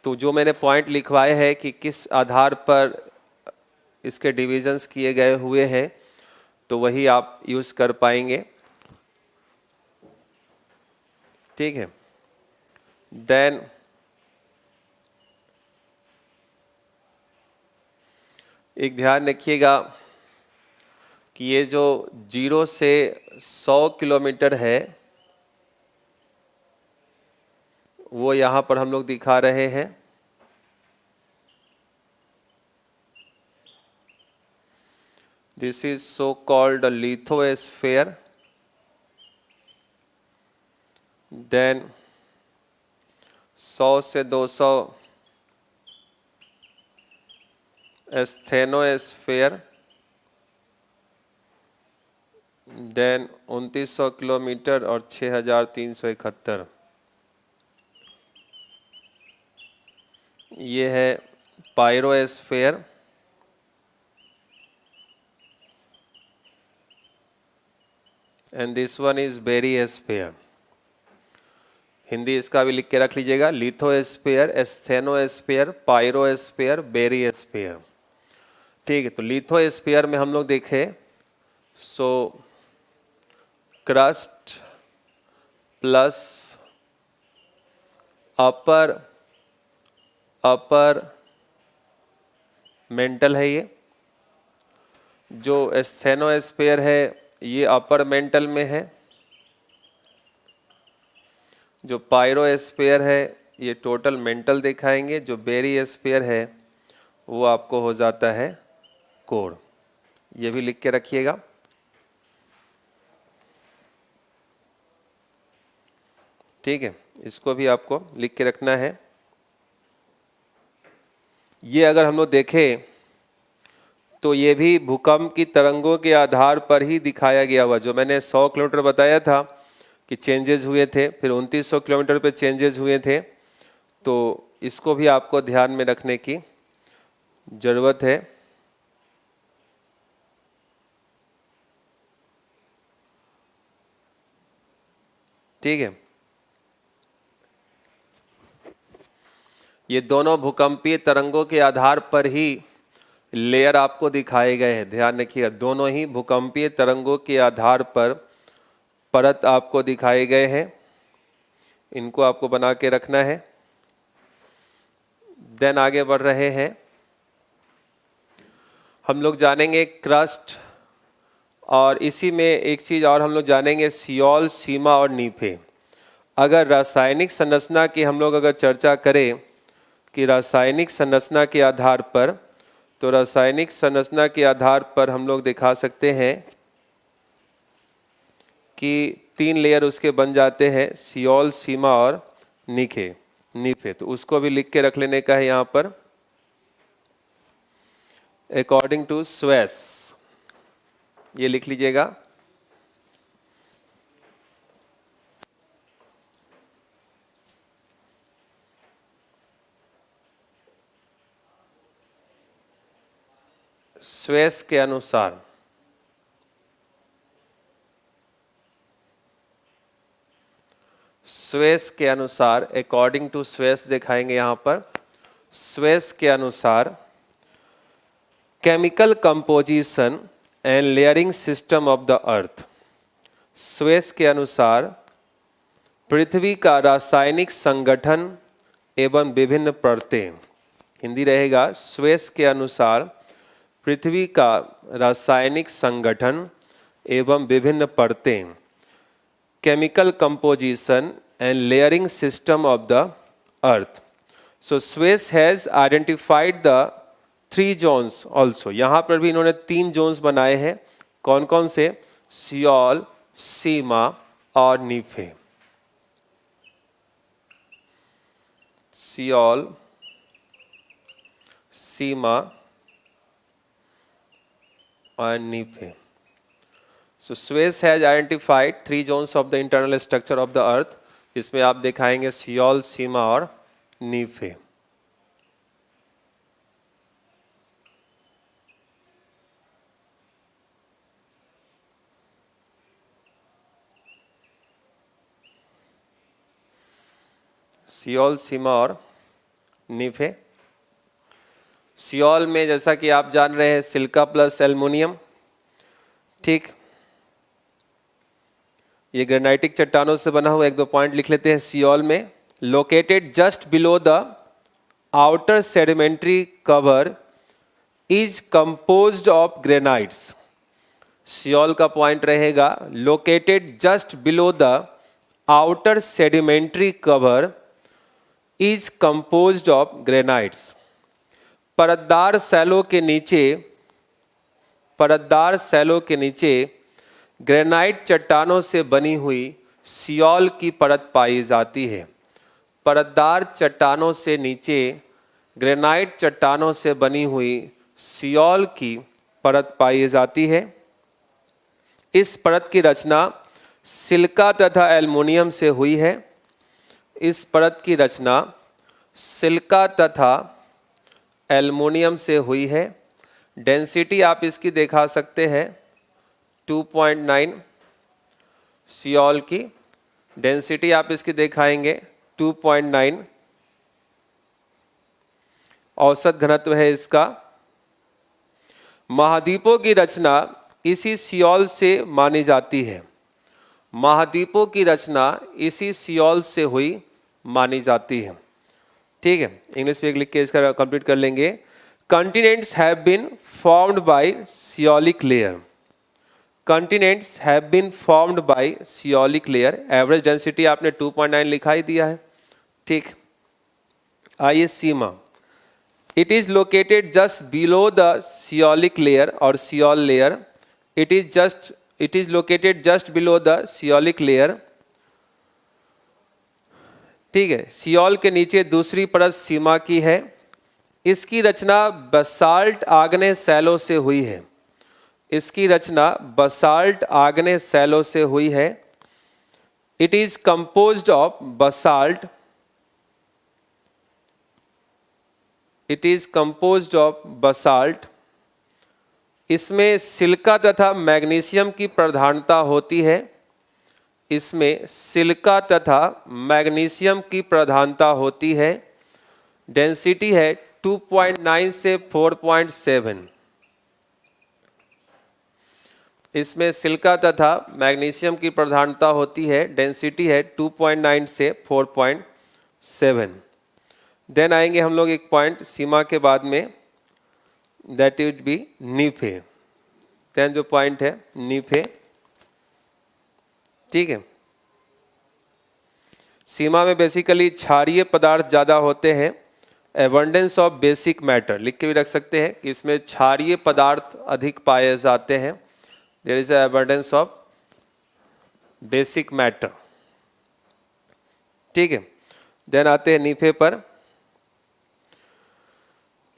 तो जो मैंने पॉइंट लिखवाए हैं कि किस आधार पर इसके डिविजन्स किए गए हुए हैं, तो वही आप यूज़ कर पाएंगे। ठीक है, देन एक ध्यान रखिएगा कि ये जो 0 से 100 किलोमीटर है वो यहाँ पर हम लोग दिखा रहे हैं। This is so called lithosphere. Then 100 से 200 एस्थेनोस्फीयर। देन 2900 किलोमीटर और 6371, ये है pyrosphere. And this one is barysphere. Hindi इसका भी लिख के रख लीजिएगा, लिथोस्फीयर, एस्थेनोस्फीयर, पायरोस्फीयर, बेरियोस्फीयर। ठीक है, तो लिथोस्फीयर में हम लोग देखें सो क्रस्ट प्लस अपर मेंटल है। ये जो एस्थेनोस्फीयर है ये अपर मेंटल में है। जो पायरोस्फीयर है ये टोटल मेंटल दिखाएंगे। जो बेरियोस्फीयर है वो आपको हो जाता है कोर। ये भी लिख के रखिएगा। ठीक है, इसको भी आपको लिख के रखना है। ये अगर हम लोग देखें तो ये भी भूकंप की तरंगों के आधार पर ही दिखाया गया हुआ। जो मैंने 100 किलोमीटर बताया था कि चेंजेस हुए थे, फिर 2900 किलोमीटर पे चेंजेस हुए थे, तो इसको भी आपको ध्यान में रखने की ज़रूरत है। ठीक है, ये दोनों भूकंपीय तरंगों के आधार पर ही लेयर आपको दिखाए गए हैं। ध्यान रखिएगा, दोनों ही भूकंपीय तरंगों के आधार पर परत आपको दिखाए गए हैं, इनको आपको बना के रखना है। देन आगे बढ़ रहे हैं, हम लोग जानेंगे क्रस्ट, और इसी में एक चीज़ और हम लोग जानेंगे, सियोल, सीमा और नीफे। अगर रासायनिक संरचना की हम लोग अगर चर्चा करें कि रासायनिक संरचना के आधार पर, तो रासायनिक संरचना के आधार पर हम लोग दिखा सकते हैं कि 3 लेयर उसके बन जाते हैं, सियोल, सीमा और नीफे। तो उसको भी लिख के रख लेने का है यहाँ पर, अकॉर्डिंग टू स्वेस, ये लिख लीजिएगा। स्वेस के अनुसार, स्वेस के अनुसार, अकॉर्डिंग टू स्वेस दिखाएंगे यहाँ पर। स्वेस के अनुसार chemical composition and layering system of the earth. Suez के अनुसार पृथ्वी का रासायनिक संगठन एवं विभिन्न परतें। हिंदी रहेगा, स्वेस के अनुसार पृथ्वी का रासायनिक संगठन एवं विभिन्न परतें, chemical composition and layering system of the earth. So Swiss has identified the 3 zones also. यहाँ पर भी इन्होंने 3 zones बनाए हैं। कौन कौन से? सियोल, सीमा और नीफे। सियोल, सीमा और नीफे। So Swiss has identified 3 zones of the internal structure of the earth. इसमें आप दिखाएंगे सियोल, सीमा और नीफे। सियोल, सीमा और नीफे। सियोल में जैसा कि आप जान रहे हैं, सिलिका प्लस एल्युमिनियम। ठीक, ये ग्रेनाइटिक चट्टानों से बना हुआ, 1-2 पॉइंट लिख लेते हैं। सियोल में located just below the outer sedimentary cover is composed of granites. Sial का पॉइंट रहेगा located just below the outer sedimentary cover is composed of granites. परतदार सैलों के नीचे, परतदार सैलों के नीचे ग्रेनाइट चट्टानों से बनी हुई सियोल की परत पाई जाती है। परतदार चट्टानों से नीचे ग्रेनाइट चट्टानों से बनी हुई सियोल की परत पाई जाती है। इस परत की रचना सिलिका तथा एल्युमिनियम से हुई है। इस परत की रचना सिलिका तथा एल्युमिनियम से हुई है। डेंसिटी आप इसकी दिखा सकते हैं 2.9। सियोल की डेंसिटी आप इसकी दिखाएंगे 2.9। औसत घनत्व है इसका। महाद्वीपों की रचना इसी सियोल से मानी जाती है। महाद्वीपों की रचना इसी सियोल से हुई मानी जाती है। ठीक है, इंग्लिश में लिख के इसका कंप्लीट कर लेंगे। Continents have been formed by sialic layer. Continents have been formed by sialic layer. Average density आपने 2.9 लिखा ही दिया है। ठीक, आइए sima. It is located just below the sialic layer और sial layer. It is located just below the sialic layer. ठीक है, सियोल के नीचे दूसरी परत सीमा की है। इसकी रचना बसाल्ट आग्नेय शैलों से हुई है। इसकी रचना बसाल्ट आग्नेय शैलों से हुई है। It is composed of basalt. It is composed of basalt. इसमें सिलिका तथा मैग्नीशियम की प्रधानता होती है. इसमें सिलिका तथा मैग्नीशियम की प्रधानता होती है. डेंसिटी है 2.9 से 4.7. इसमें सिलिका तथा मैग्नीशियम की प्रधानता होती है. डेंसिटी है 2.9 से 4.7. देन आएंगे हम लोग एक पॉइंट सीमा के बाद में, दैट वुड बी नीफे. देन जो पॉइंट है नीफे, ठीक है. सीमा में बेसिकली क्षारीय पदार्थ ज़्यादा होते हैं. एबंडेंस ऑफ बेसिक मैटर लिख के भी रख सकते हैं कि इसमें क्षारीय पदार्थ अधिक पाए जाते हैं. There is abundance of basic matter, ठीक है. देन आते हैं नीफे पर.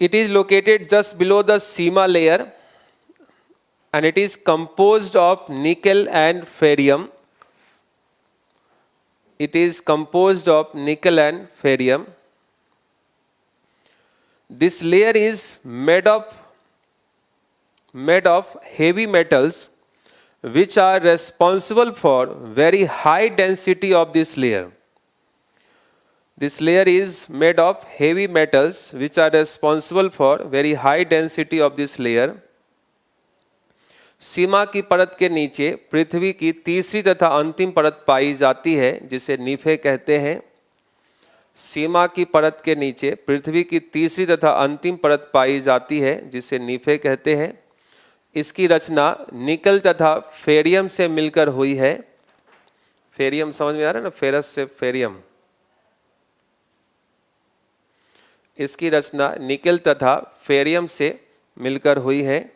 It is located just below the Seema layer and it is composed of nickel and ferrium. It is composed of nickel and ferrium. This layer is made of heavy metals which are responsible for very high density of this layer. This layer is made of heavy metals which are responsible for very high density of this layer. सीमा की परत के नीचे पृथ्वी की तीसरी तथा अंतिम परत पाई जाती है जिसे नीफे कहते हैं. सीमा की परत के नीचे पृथ्वी की तीसरी तथा अंतिम परत पाई जाती है जिसे नीफे कहते हैं. इसकी रचना निकल तथा फेरियम से मिलकर हुई है. फेरियम समझ में आ रहा है ना, फेरस से फेरियम. इसकी रचना निकेल तथा फेरियम से मिलकर हुई है.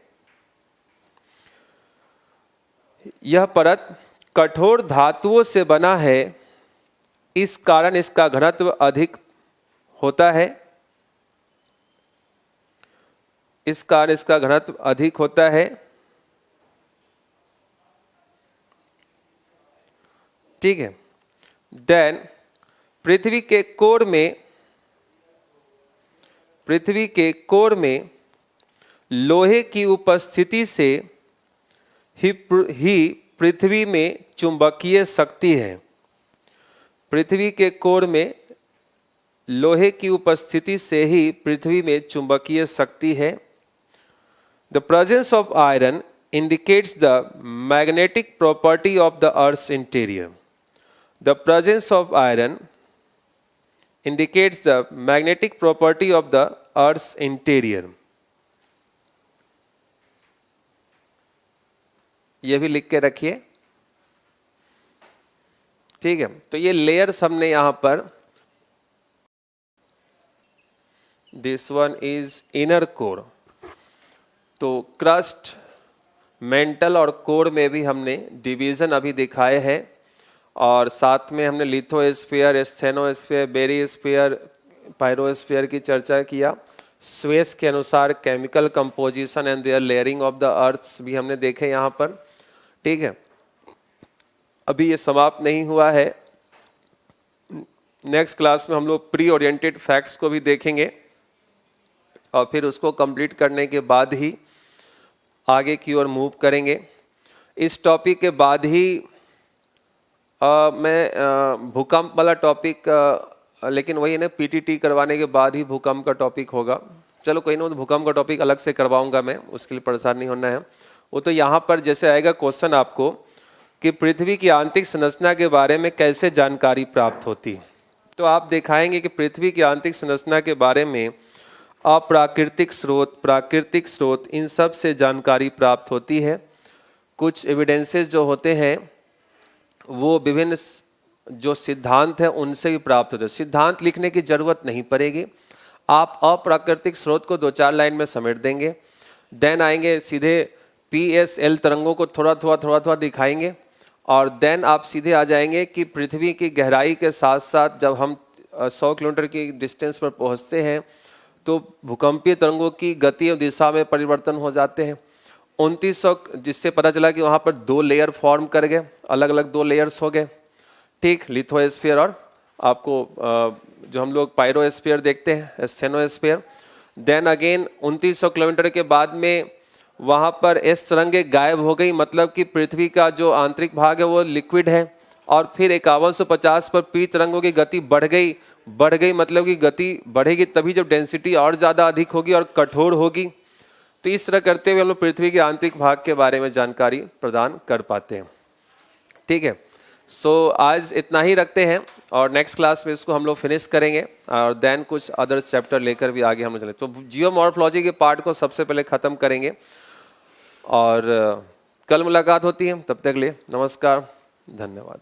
यह परत कठोर धातुओं से बना है, इस कारण इसका घनत्व अधिक होता है. इस कारण इसका घनत्व अधिक होता है, ठीक है. देन पृथ्वी के कोर में लोहे की उपस्थिति से ही पृथ्वी में चुंबकीय शक्ति है. पृथ्वी के कोर में लोहे की उपस्थिति से ही पृथ्वी में चुंबकीय शक्ति है. The presence of iron indicates the magnetic property of the earth's interior. The presence of iron indicates the magnetic property of the Earth's interior. ये भी लिख के रखिए, ठीक है. तो ये लेयर्स हमने यहां पर, this one is inner core. तो क्रस्ट, मेंटल और कोर में भी हमने डिवीजन अभी दिखाए हैं. और साथ में हमने लिथोस्फीयर, स्टेनोस्फीयर, बेरिस्फीयर, पायरोस्फीयर की चर्चा किया. स्वेस के अनुसार chemical composition and their layering of the earth's भी हमने देखे यहाँ पर, ठीक है. अभी ये समाप्त नहीं हुआ है. नेक्स्ट क्लास में हम लोग प्री ओरिएंटेड फैक्ट्स को भी देखेंगे और फिर उसको कंप्लीट करने के बाद ही आगे की ओर मूव करेंगे. इस टॉपिक के बाद ही मैं भूकंप वाला टॉपिक, लेकिन वही ना पीटीटी करवाने के बाद ही भूकंप का टॉपिक होगा. चलो कोई ना, भूकंप का टॉपिक अलग से करवाऊंगा मैं, उसके लिए परेशान नहीं होना है. वो तो यहाँ पर जैसे आएगा क्वेश्चन आपको कि पृथ्वी की आंतरिक संरचना के बारे में कैसे जानकारी प्राप्त होती, तो आप दिखाएंगे कि पृथ्वी की आंतरिक संरचना के बारे में अप्राकृतिक स्रोत, प्राकृतिक स्रोत, इन सब से जानकारी प्राप्त होती है. कुछ एविडेंसेस जो होते हैं वो विभिन्न जो सिद्धांत है उनसे भी प्राप्त होते हैं. सिद्धांत लिखने की जरूरत नहीं पड़ेगी, आप अप्राकृतिक स्रोत को 2-4 लाइन में समेट देंगे. देन आएंगे सीधे PSL तरंगों को थोड़ा दिखाएंगे और देन आप सीधे आ जाएंगे कि पृथ्वी की गहराई के साथ साथ जब हम 100 किलोमीटर की डिस्टेंस पर पहुंचते हैं तो भूकंपीय तरंगों की गति और दिशा में परिवर्तन हो जाते हैं. 2900, जिससे पता चला कि वहाँ पर 2 लेयर फॉर्म कर गए, अलग अलग 2 लेयर्स हो गए, ठीक, लिथोस्फीयर और आपको जो हम लोग पायरोस्फीयर देखते हैं, स्टेनोस्फीयर। देन अगेन 2900 किलोमीटर के बाद में वहाँ पर एस तरंगे गायब हो गई, मतलब कि पृथ्वी का जो आंतरिक भाग है वो लिक्विड है। और फिर 5150 पर पी तरंगों की गति बढ़ गई मतलब कि गति बढ़ेगी तभी जब डेंसिटी और ज़्यादा अधिक होगी और कठोर होगी। तो इस तरह करते हुए हम लोग पृथ्वी के आंतरिक भाग के बारे में जानकारी प्रदान कर पाते हैं। ठीक है, सो आज इतना ही रखते हैं और नेक्स्ट क्लास में इसको हम लोग फिनिश करेंगे और देन कुछ अदर चैप्टर लेकर भी आगे हम लोग चलें। तो जियोमॉर्फोलॉजी के पार्ट को सबसे पहले ख़त्म करेंगे और कल मुलाकात होती है। तब तक के लिए नमस्कार, धन्यवाद।